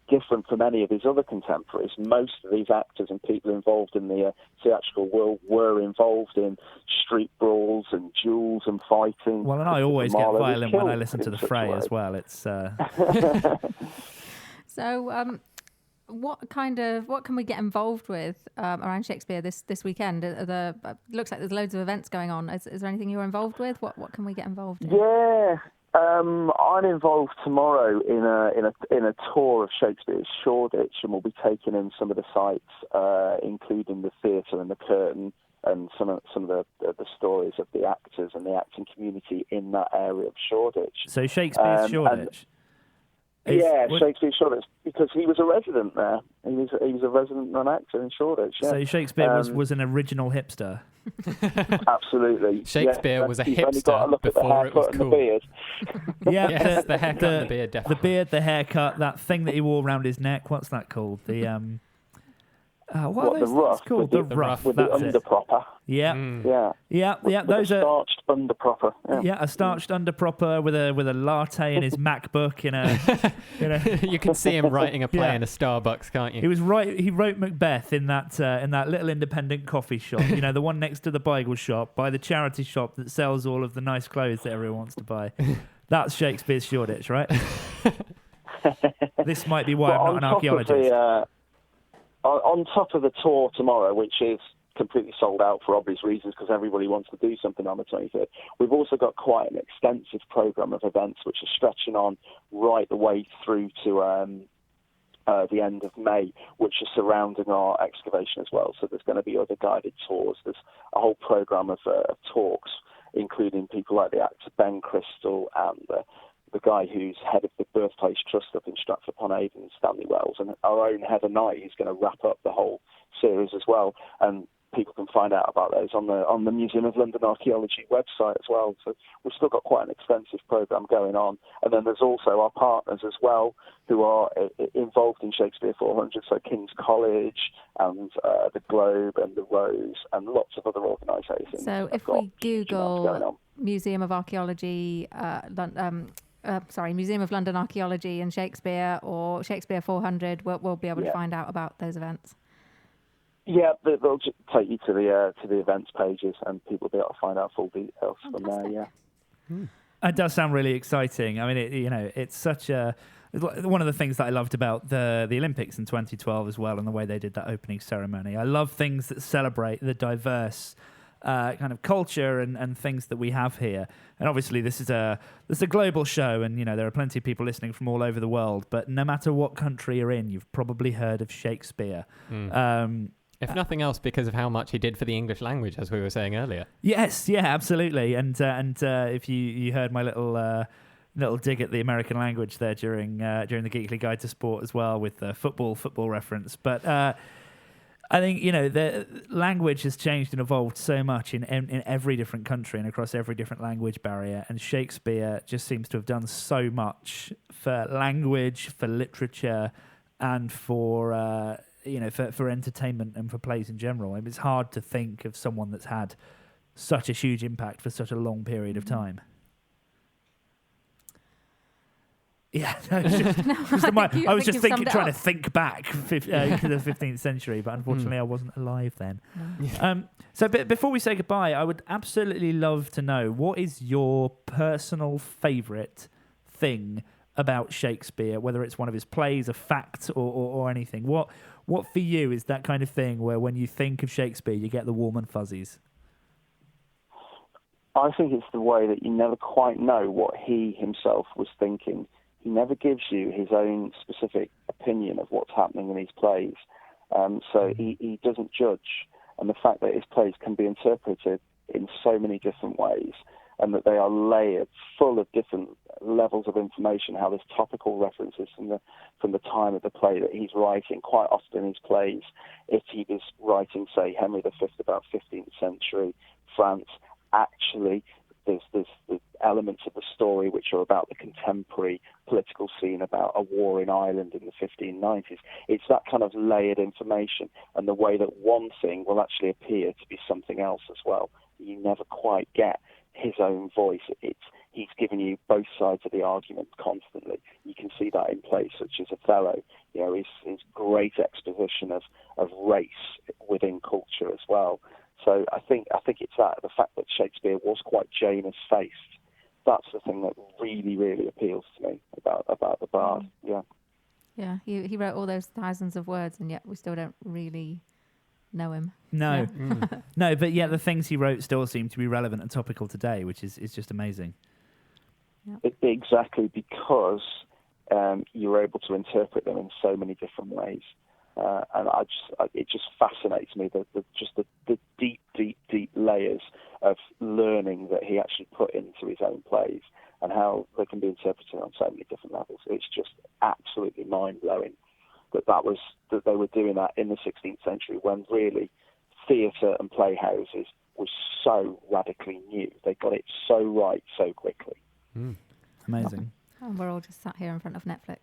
different from any of his other contemporaries. Most of these actors and people involved in the theatrical world were involved in street brawls and duels and fighting. Well, and I always get violent when I listen to The Fray as well. It's So, what can we get involved with around Shakespeare this weekend? Looks like there's loads of events going on. Is there anything you're involved with? What can we get involved in? Yeah, I'm involved tomorrow in a tour of Shakespeare's Shoreditch, and we'll be taking in some of the sites, including the theatre and the curtain, and some of the stories of the actors and the acting community in that area of Shoreditch. So Shakespeare's Shoreditch. Shakespeare's Shoreditch, because he was a resident there. He was a resident and an actor in Shoreditch. Yeah. So Shakespeare was an original hipster. Absolutely. Shakespeare was a He's only got to hipster look at the before it was haircut and cool. the beard. Yeah, Yes, the haircut and the beard, definitely. The beard, the haircut, that thing that he wore around his neck. What's that called? The what are those the ruff? things called? The ruff. with the That's it. underpropper. Yeah. Yeah. Those are starched underpropper. a starched underpropper with a latte in his MacBook in a. You can see him writing a play in a Starbucks, can't you? He wrote Macbeth in that little independent coffee shop. The one next to the Bible shop, by the charity shop that sells all of the nice clothes that everyone wants to buy. That's Shakespeare's Shoreditch, right? This might be why I'm not an archaeologist. On top of the tour tomorrow, which is completely sold out for obvious reasons because everybody wants to do something on the 23rd, we've also got quite an extensive programme of events which are stretching on right the way through to the end of May, which are surrounding our excavation as well. So there's going to be other guided tours. There's a whole programme of talks, including people like the actor Ben Crystal and the guy who's head of the Birthplace Trust up in Stratford-upon-Avon, Stanley Wells, and our own Heather Knight, who's going to wrap up the whole series as well. And people can find out about those on the Museum of London Archaeology website as well. So we've still got quite an extensive programme going on. And then there's also our partners as well who are involved in Shakespeare 400, so King's College and the Globe and the Rose and lots of other organisations. So if we Google Museum of Archaeology, Museum of London Archaeology and Shakespeare, or Shakespeare 400, we'll be able to find out about those events. Yeah, they'll just take you to the events pages, and people will be able to find out full details from there. Yeah, it does sound really exciting. I mean, it's such a one of the things that I loved about the Olympics in 2012 as well, and the way they did that opening ceremony. I love things that celebrate the diverse kind of culture and things that we have here. And obviously this is a global show, and there are plenty of people listening from all over the world, but no matter what country you're in, you've probably heard of Shakespeare. If nothing else, because of how much he did for the English language, as we were saying earlier. Yes, yeah, absolutely. And if you heard my little dig at the American language there during the Geekly Guide to Sport as well, with the football reference, but I think the language has changed and evolved so much in every different country and across every different language barrier, and Shakespeare just seems to have done so much for language, for literature, and for for entertainment and for plays in general. I mean, it's hard to think of someone that's had such a huge impact for such a long period of time. Yeah, I was just trying to think back to the 15th century, but unfortunately I wasn't alive then. So before we say goodbye, I would absolutely love to know, what is your personal favourite thing about Shakespeare, whether it's one of his plays, a fact, or anything? What for you is that kind of thing where when you think of Shakespeare, you get the warm and fuzzies? I think it's the way that you never quite know what he himself was thinking. He never gives you his own specific opinion of what's happening in his plays. So he doesn't judge. And the fact that his plays can be interpreted in so many different ways, and that they are layered, full of different levels of information, how there's topical references from the time of the play that he's writing. Quite often in his plays, if he was writing, say, Henry V about 15th century France, actually there's elements of the story which are about the contemporary political scene, about a war in Ireland in the 1590s. It's that kind of layered information, and the way that one thing will actually appear to be something else as well. You never quite get his own voice. He's given you both sides of the argument constantly. You can see that in plays such as Othello. His great exposition of race within culture as well. So I think it's the fact that Shakespeare was quite Janus-faced. That's the thing that really, really appeals to me about the Bard. Yeah. Yeah, he wrote all those thousands of words, and yet we still don't really know him. No. Yeah. No, but yet the things he wrote still seem to be relevant and topical today, which is just amazing. Exactly, because you were able to interpret them in so many different ways. And it just fascinates me, the deep layers of learning that he actually put into his own plays and how they can be interpreted on so many different levels. It's just absolutely mind-blowing that they were doing that in the 16th century, when really theatre and playhouses was so radically new. They got it so right so quickly. Amazing. And we're all just sat here in front of Netflix.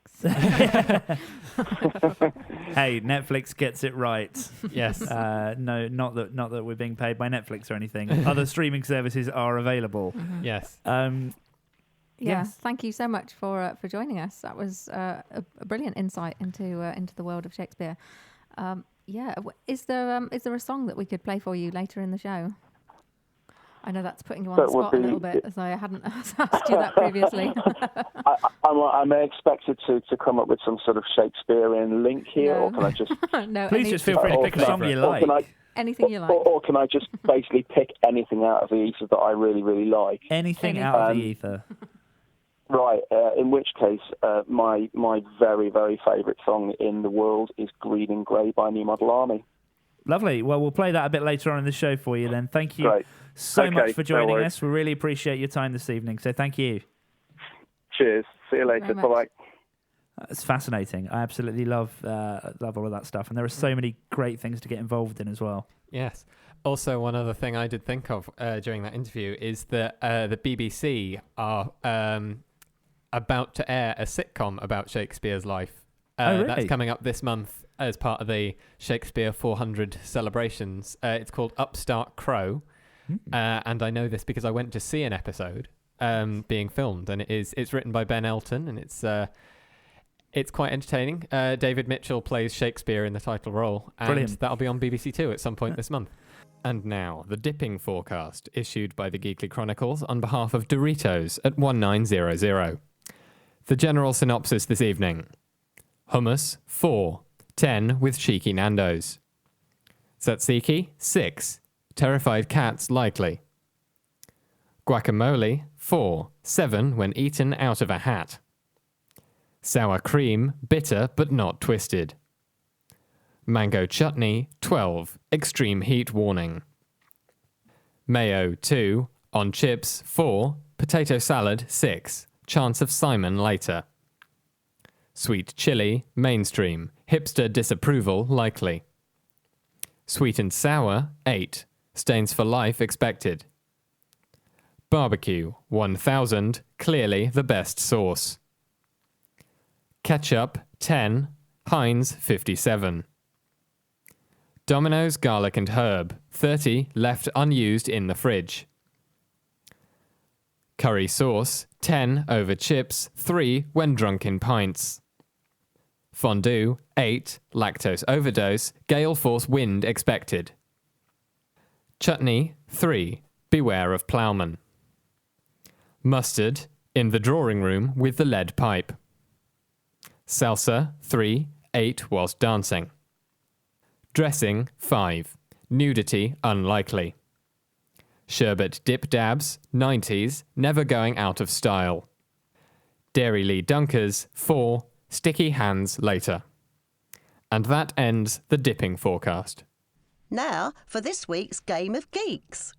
Hey, Netflix gets it right. Yes. No, not that we're being paid by Netflix or anything. Other streaming services are available. Mm-hmm. Yes. Yes. Thank you so much for joining us. That was a brilliant insight into the world of Shakespeare. Is there a song that we could play for you later in the show? I know that's putting you on the spot a little bit, as I hadn't asked you that previously. I may expected to come up with some sort of Shakespearean link here, or can I just... No, please just feel free to pick a song you like. Anything you like. Or can I just basically pick anything out of the ether that I really, really like? Anything out of the ether. Right, in which case, my very, very favourite song in the world is Green and Grey by New Model Army. Lovely. Well, we'll play that a bit later on in the show for you then. Thank you so much for joining us. We really appreciate your time this evening, so thank you. Cheers. See you later. Bye-bye. It's fascinating. I absolutely love all of that stuff, and there are so many great things to get involved in as well. Yes. Also, one other thing I did think of during that interview is that the BBC are about to air a sitcom about Shakespeare's life. Really? That's coming up this month as part of the Shakespeare 400 celebrations. It's called Upstart Crow, and I know this because I went to see an episode being filmed, and it's written by Ben Elton, and it's quite entertaining. David Mitchell plays Shakespeare in the title role, and Brilliant. That'll be on BBC Two at some point this month. And now, the dipping forecast, issued by the Geekly Chronicles on behalf of Doritos at 1900. The general synopsis this evening. Hummus, 4. 10 with cheeky Nandos. Tzatziki, 6. Terrified cats likely. Guacamole, 4. 7 when eaten out of a hat. Sour cream, bitter but not twisted. Mango chutney, 12. Extreme heat warning. Mayo, 2. On chips, 4. Potato salad, 6. Chance of Simon later. Sweet chili, mainstream. Hipster disapproval likely. Sweet and sour, 8. Stains for life expected. Barbecue, 1000. Clearly the best sauce. Ketchup, 10. Heinz, 57. Domino's garlic and herb, 30. Left unused in the fridge. Curry sauce, 10. Over chips, 3. When drunk in pints. Fondue, 8. Lactose overdose, gale force wind expected. Chutney, 3. Beware of ploughman. Mustard, in the drawing room with the lead pipe. Salsa, 3. 8 whilst dancing. Dressing, 5. Nudity unlikely. Sherbet dip dabs, 90s, never going out of style. Dairy Lee Dunkers, 4. Sticky hands later. And that ends the dipping forecast. Now for this week's Game of Geeks.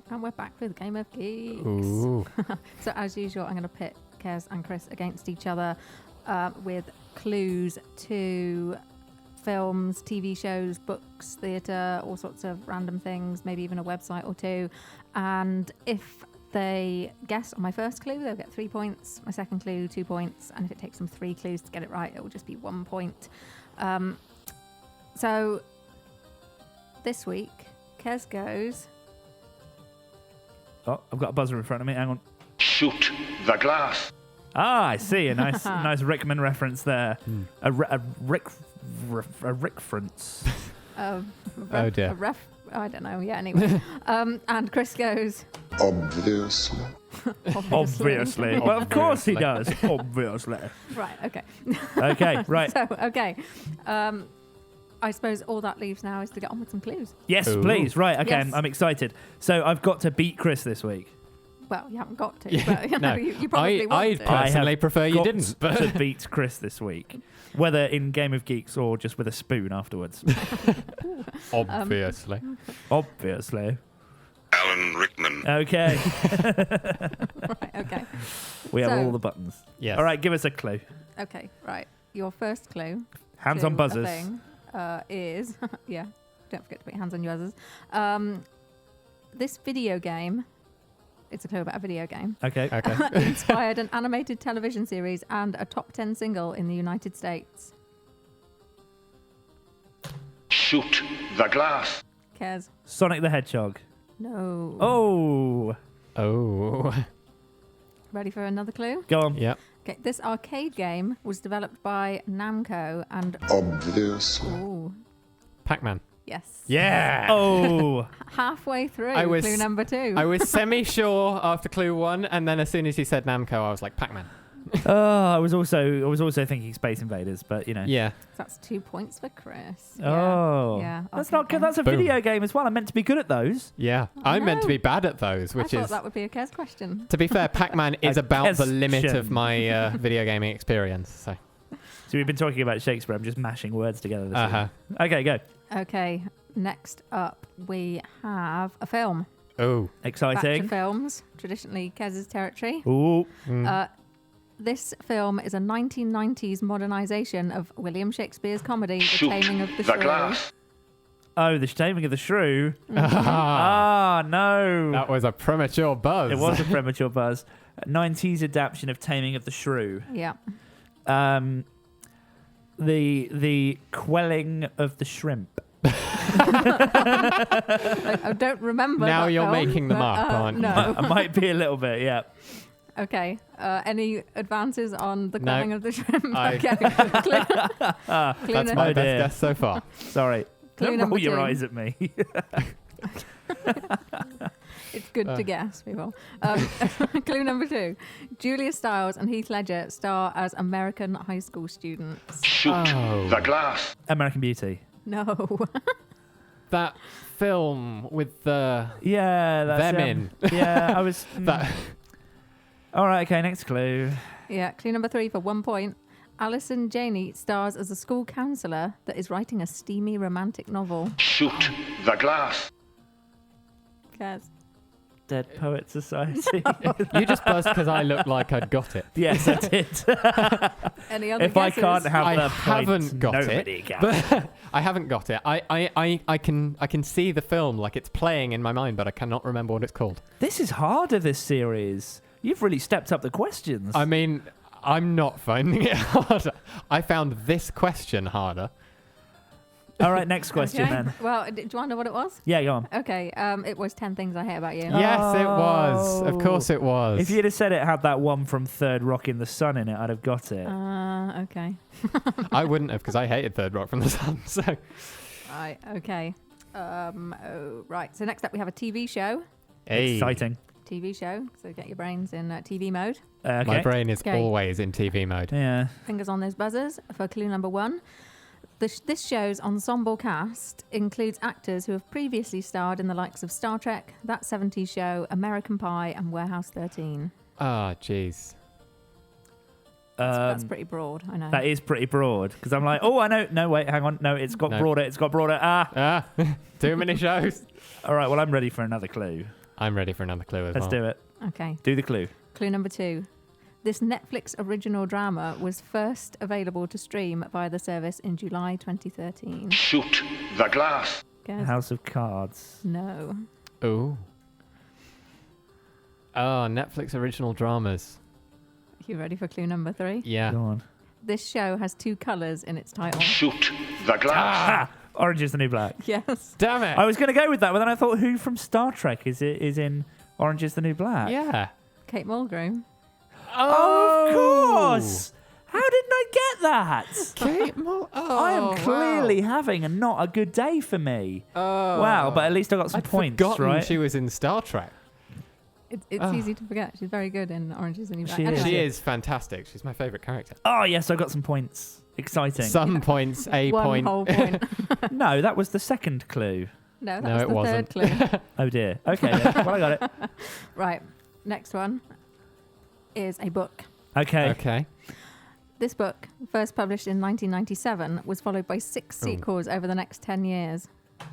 And we're back with Game of Geeks. Ooh. So as usual, I'm going to pit Kez and Chris against each other with clues to films, TV shows, books, theatre, all sorts of random things, maybe even a website or two. And if they guess on my first clue, they'll get 3 points. My second clue, 2 points. And if it takes them 3 clues to get it right, it will just be 1 point. So this week, Kez goes... Oh, I've got a buzzer in front of me. Hang on. Shoot the glass. Ah, I see. A nice Rickman reference there. A Rickfrance. Oh dear. I don't know. Yeah, anyway. And Chris goes, Obviously. Obviously. Well, of course he does. Obviously. right, okay. Okay, right. So, okay. I suppose all that leaves now is to get on with some clues. Yes, Ooh. please. Right, okay, Yes. I'm excited. So I've got to beat Chris this week. Well, you haven't got to, but you know, No, you probably want I to. personally prefer you got didn't. to beat Chris this week, whether in Game of Geeks or just with a spoon afterwards. Obviously. Obviously. Alan Rickman. Okay. Right, okay. We have So- all the buttons. Yes. All right, give us a clue. Okay, right. Your first clue. Hands to on a buzzers. thing, is yeah. Don't forget to put your hands on your buzzers. This video game. It's a clue about a video game. Okay. Okay. Inspired an animated television series and a top 10 single in the United States. Shoot the glass. Cares? Sonic the Hedgehog. No. Oh. Oh. Ready for another clue? Go on. Yep. Okay. This arcade game was developed by Namco and. Obviously. Ooh. Pac-Man. Yes. Yeah. Oh. Halfway through. I was- clue number 2. I was semi-sure after clue 1, and then as soon as he said Namco, I was like, Pac-Man. I was also thinking Space Invaders, but you know. Yeah. That's 2 points for Chris. Oh. Yeah. That's arcade not good. game. That's a Boom. video game as well. I'm meant to be good at those. Yeah. I I'm meant to know. be bad at those, I which thought is... that would be a Cares question. To be fair, Pac-Man is A about the limit question. of my video gaming experience. So. So we've been talking about Shakespeare. I'm just mashing words together this Uh-huh. week. Okay, go. Okay. Next up, we have a film. Oh. Exciting. Action films, traditionally Kez's territory. Ooh. This film is a 1990s modernisation of William Shakespeare's comedy, The Shoot Taming of the the Shrew. glass. Oh, the Taming of the Shrew. Ah, No. that was a premature buzz. It was a premature buzz. 90s adaptation of Taming of the Shrew. Yeah. The quelling of the shrimp. I don't remember. Now that you're film, making them but, up, aren't you? No. I might be a little bit, yeah. Okay. Any advances on the No. quelling of the shrimp? I- Okay. Clue That's nu- my Oh, best dear. guess so far. Sorry. Clue Don't number roll your 2. eyes at me. It's good to guess, people. Clue number 2. Julia Stiles and Heath Ledger star as American high school students. Shoot Oh. the glass. American Beauty. No. That film with the... Yeah, that's Them in. Yeah, I was. That... All right, okay, next clue. Yeah, clue number 3 for 1 point. Alison Janey stars as a school counsellor that is writing a steamy romantic novel. Shoot the glass. Cares? Dead Poet Society. You just buzzed because I looked like I'd got it. Yes, I did. Any other If I guesses? can't have I the haven't point, got nobody it. can. But I haven't got it. I can see the film like it's playing in my mind, but I cannot remember what it's called. This is harder, this series. You've really stepped up the questions. I mean, I'm not finding it harder. I found this question harder. All right, next question Okay. then. Well, do you want to know what it was? Yeah, go on. Okay, it was 10 Things I Hate About You. Yes, it was. Of course it was. If you'd have said it had that one from Third Rock in the Sun in it, I'd have got it. Okay. I wouldn't have because I hated Third Rock from the Sun. So Right, okay. Right, so next up we have a TV show. Hey. Exciting. TV show, so get your brains in TV mode. Okay. My brain is Okay. always in TV mode. Yeah. Fingers on those buzzers for clue number 1. This show's ensemble cast includes actors who have previously starred in the likes of Star Trek, That 70s Show, American Pie, and Warehouse 13. Ah, jeez. That's pretty broad, I know. That is pretty broad because I'm like, oh, I know. No, wait, hang on. No, it's got No. broader. It's got broader. Ah. Too many shows. All right. Well, I'm ready for another clue. I'm ready for another clue as Let's well. do it. Okay. Do the clue. Clue number 2. This Netflix original drama was first available to stream via the service in July 2013. Shoot the glass. Guess? House of Cards. No. Ooh. Oh, Netflix original dramas. You ready for clue number 3? Yeah. Go on. This show has 2 colours in its title. Shoot the glass. Orange is the New Black. Yes. Damn it. I was going to go with that, but then I thought, who from Star Trek is in Orange is the New Black? Yeah. Kate Mulgrew. Oh, of course. How didn't I get that? Kate Moore. I am clearly having not a good day for me. Wow, but at least I got some points, forgotten right? she was in Star Trek. It's easy to forget. She's very good in Orange is the New Black. She is. Anyway. She is fantastic. She's my favourite character. Oh, yes, I got some points. Exciting. Some points, a One point. whole point. No, that was the second clue. No, that No, was it the wasn't. third clue. Oh, dear. Okay, then. Well, I got it. Right. Next one is a book. Okay. Okay. This book, first published in 1997, was followed by 6 sequels over the next 10 years.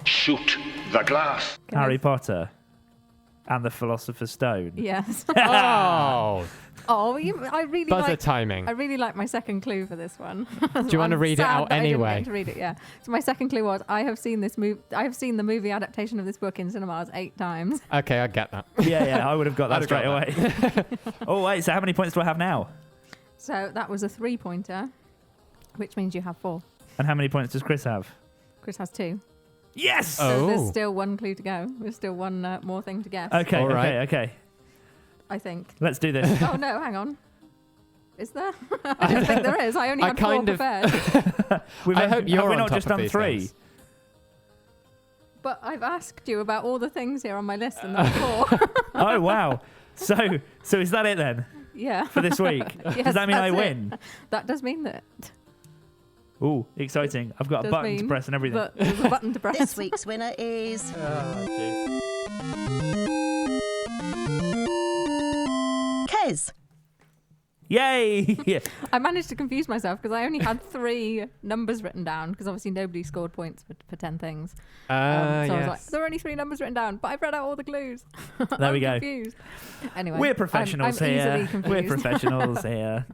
Shoot the glass. Harry Potter and the Philosopher's Stone. Yes. Oh, I really buzzer like. timing. I really like my second clue for this one. Do you want to read it out anyway? I didn't get to read it, yeah. So my second clue was I have seen the movie adaptation of this book in cinemas 8 times. Okay, I get that. Yeah, I would have got that I'd straight have away. Oh, wait, so how many points do I have now? So that was a 3-pointer, which means you have 4. And how many points does Chris have? Chris has 2. Yes! So there's still 1 clue to go. There's still one more thing to guess. Okay, okay. I think. Let's do this. Oh, no, hang on. Is there? I don't think there is. I only had 4 prepared. I hope you're Have we on not top just of done these 3? things. But I've asked you about all the things here on my list, and there's 4. Oh, wow. So is that it then? Yeah. For this week? Yes, Does that mean I that's it. win? That does mean that. Ooh, exciting. I've got a Does button to mean press and everything. that there's a button to press. This week's winner is Kez. Yay! I managed to confuse myself because I only had 3 numbers written down because obviously nobody scored points for 10 things. So I was like, there are only 3 numbers written down, but I've read out all the clues. There we go. Confused. Anyway, We're professionals I'm here. easily confused. We're professionals here.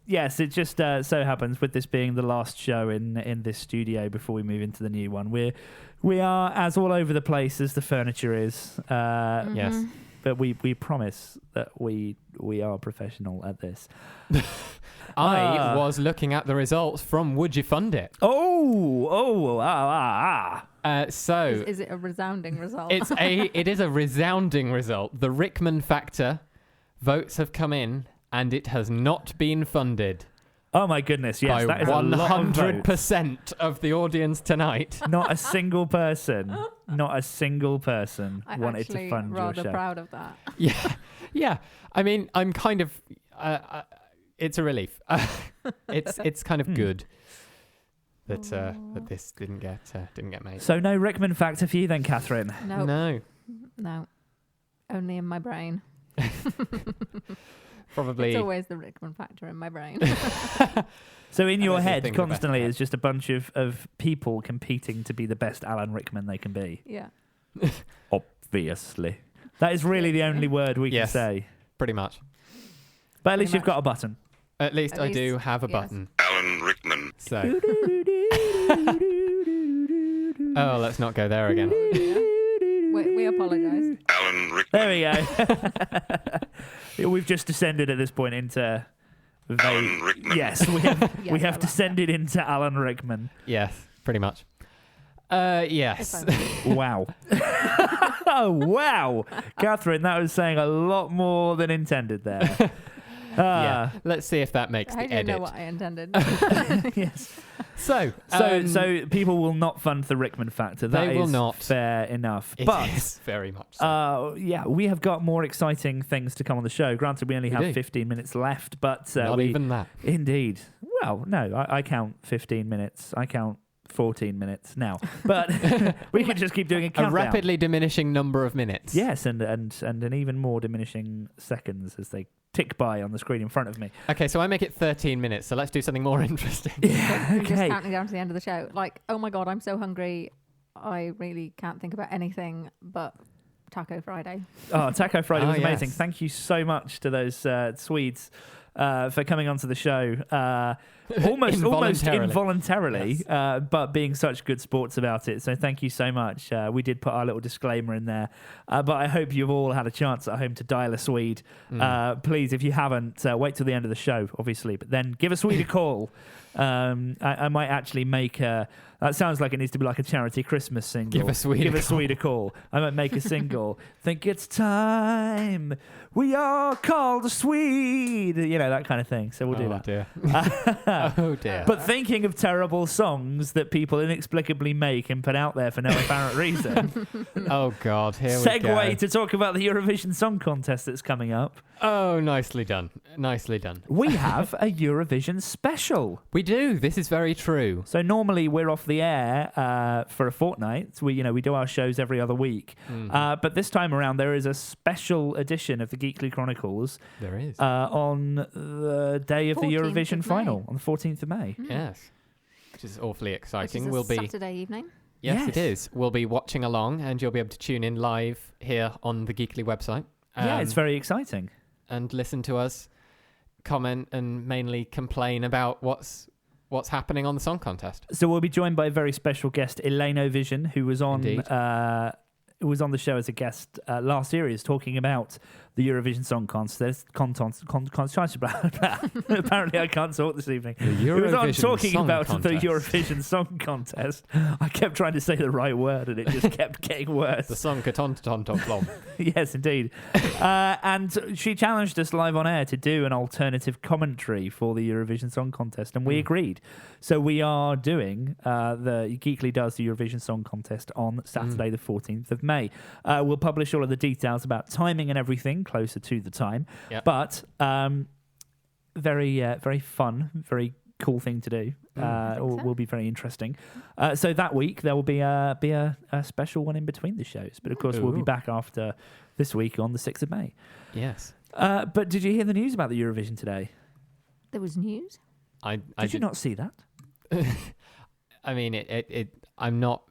Yes, it just so happens with this being the last show in this studio before we move into the new one. We are as all over the place as the furniture is. Yes. But we promise that we are professional at this. I was looking at the results from Would You Fund It? So Is it a resounding result? it is a resounding result. The Rickman factor votes have come in, and it has not been funded. Oh my goodness! Yes, by that is 100% of the audience tonight. Not a single person. Not a single person I'm wanted to fund your rather show. proud of that. Yeah. I mean, I'm kind of. It's a relief. It's kind of good that this didn't get made. So no Rickman factor for you then, Catherine. No. Only in my brain. Probably. It's always the Rickman factor in my brain. So in your head, think the best constantly, part. is just a bunch of people competing to be the best Alan Rickman they can be. Yeah. Obviously. That is really the only word we can say. Pretty much. But at least you've got a button. At least I do have a button. Alan Rickman. So. Oh, let's not go there again. We apologise. Alan Rickman. There we go. We've just descended at this point into... Alan Rickman. Yes, we have descended into Alan Rickman. Yes, pretty much. Yes. Wow. Oh, wow. Catherine, that was saying a lot more than intended there. Yeah. Let's see if that makes How the do you edit. know what I intended? Yes. So people will not fund the Rickman factor. That They will is not. fair enough. It But is very much so. yeah, we have got more exciting things to come on the show. Granted, we only have do. 15 minutes left, but Not even that. Indeed. Well, no, I count 15 minutes. I count 14 minutes now. But we can just keep doing a countdown. A rapidly diminishing number of minutes. Yes, and an even more diminishing seconds as they tick by on the screen in front of me. Okay, so I make it 13 minutes, so let's do something more interesting. Yeah, I'm just okay. counting down to the end of the show. Like, oh my God, I'm so hungry. I really can't think about anything but Taco Friday. Oh, Taco Friday was amazing. Yes. Thank you so much to those Swedes for coming onto the show. almost involuntarily, Yes. but being such good sports about it. So thank you so much. We did put our little disclaimer in there, but I hope you've all had a chance at home to dial a Swede. Please, if you haven't, wait till the end of the show, obviously, but then give a Swede a call. I might actually make a. That sounds like it needs to be like a charity Christmas single. Give a Swede a call. I might make a single. Think it's time we all call the Swede. You know, that kind of thing. So we'll do that. Dear. Oh dear. But thinking of terrible songs that people inexplicably make and put out there for no apparent reason. Oh God, here we go. Segue to talk about the Eurovision Song Contest that's coming up. Oh, nicely done. Nicely done. We have a Eurovision special. We do. This is very true. So normally we're off the air for a fortnight. We do our shows every other week. But this time around there is a special edition of the Geekly Chronicles. There is. On the day of the 14th Eurovision of final, May. on the 14th of May. Yes. Which is awfully Which exciting. is We'll be Saturday evening. Yes, it is. We'll be watching along, and you'll be able to tune in live here on the Geekly website. Yeah, it's very exciting. And listen to us comment and mainly complain about what's happening on the song contest. So we'll be joined by a very special guest, Eleno Vision, who was on the show as a guest last series, talking about the Eurovision Song Contest. Apparently, I can't talk this evening. He was on talking about the Eurovision Song Contest. I kept trying to say the right word, and it just kept getting worse. The song Katon. Yes, indeed. And she challenged us live on air to do an alternative commentary for the Eurovision Song Contest, and we agreed. So we are doing the Geekly does the Eurovision Song Contest on Saturday, the 14th of May. We'll publish all of the details about timing and everything closer to the time. Yep. But very fun, very cool thing to do. Will be very interesting. So that week there will be a special one in between the shows. But of course we'll be back after this week on the 6th of May. Yes. But did you hear the news about the Eurovision today? There was news. Did you not see that? I mean, I'm not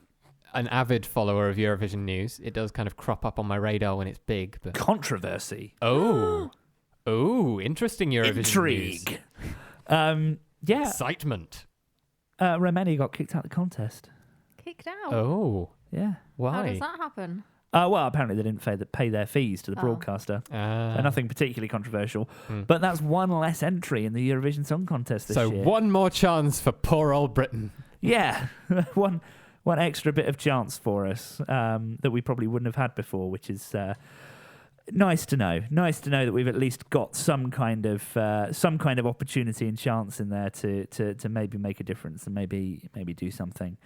an avid follower of Eurovision news. It does kind of crop up on my radar when it's big. But controversy. Oh, interesting Eurovision news. Intrigue. Yeah. Excitement. Romania got kicked out of the contest. Kicked out? Oh. Yeah. Why? How does that happen? Well, apparently they didn't pay their fees to the broadcaster. So nothing particularly controversial. But that's one less entry in the Eurovision Song Contest this year. So one more chance for poor old Britain. Yeah. one extra bit of chance for us that we probably wouldn't have had before, which is nice to know. Nice to know that we've at least got some kind of opportunity and chance in there to maybe make a difference and maybe do something.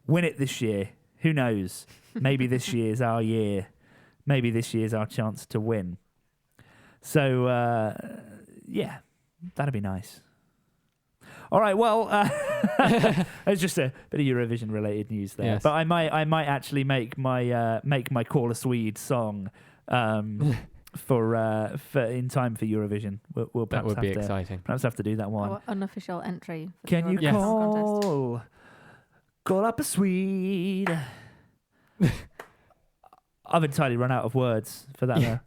Win it this year. Who knows? Maybe this year's our year. Maybe this year's our chance to win. So, yeah, that'd be nice. All right, well, it's just a bit of Eurovision-related news there. Yes. But I might actually make my Call a Swede song for in time for Eurovision. We'll that would be exciting. Perhaps have to do that one. Our unofficial entry. For Can the you Eurovision Song Contest. call up a Swede? I've entirely run out of words for that now.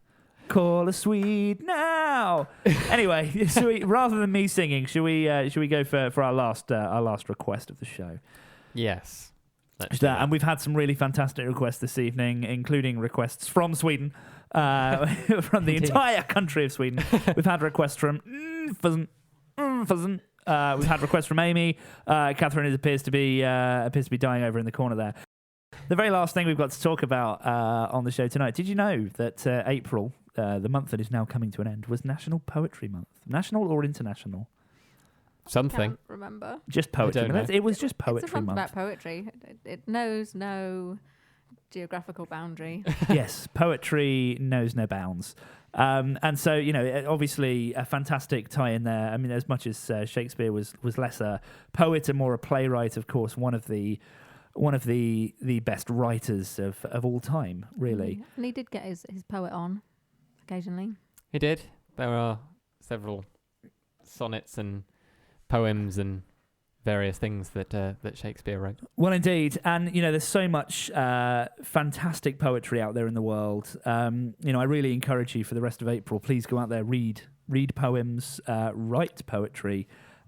Call a Swede now. Anyway, rather than me singing, should we go for our last request of the show? Yes. And we've had some really fantastic requests this evening, including requests from Sweden, from the entire country of Sweden. We've had requests from Fuzzen. We've had requests from Amy. Catherine appears to be dying over in the corner there. The very last thing we've got to talk about on the show tonight. Did you know that April, the month that is now coming to an end, was National Poetry Month? National or international? Something. Can't remember. Just poetry. It was just Poetry It's a month Month. about poetry. It knows no geographical boundary. Yes, poetry knows no bounds. And so, obviously a fantastic tie in there. I mean, as much as Shakespeare was less a poet and more a playwright, of course, one of the best writers of all time, really. And he did get his poet on occasionally. He did. There are several sonnets and poems and various things that Shakespeare wrote. Well, indeed. And, there's so much fantastic poetry out there in the world. I really encourage you for the rest of April, please go out there, read poems, write poetry.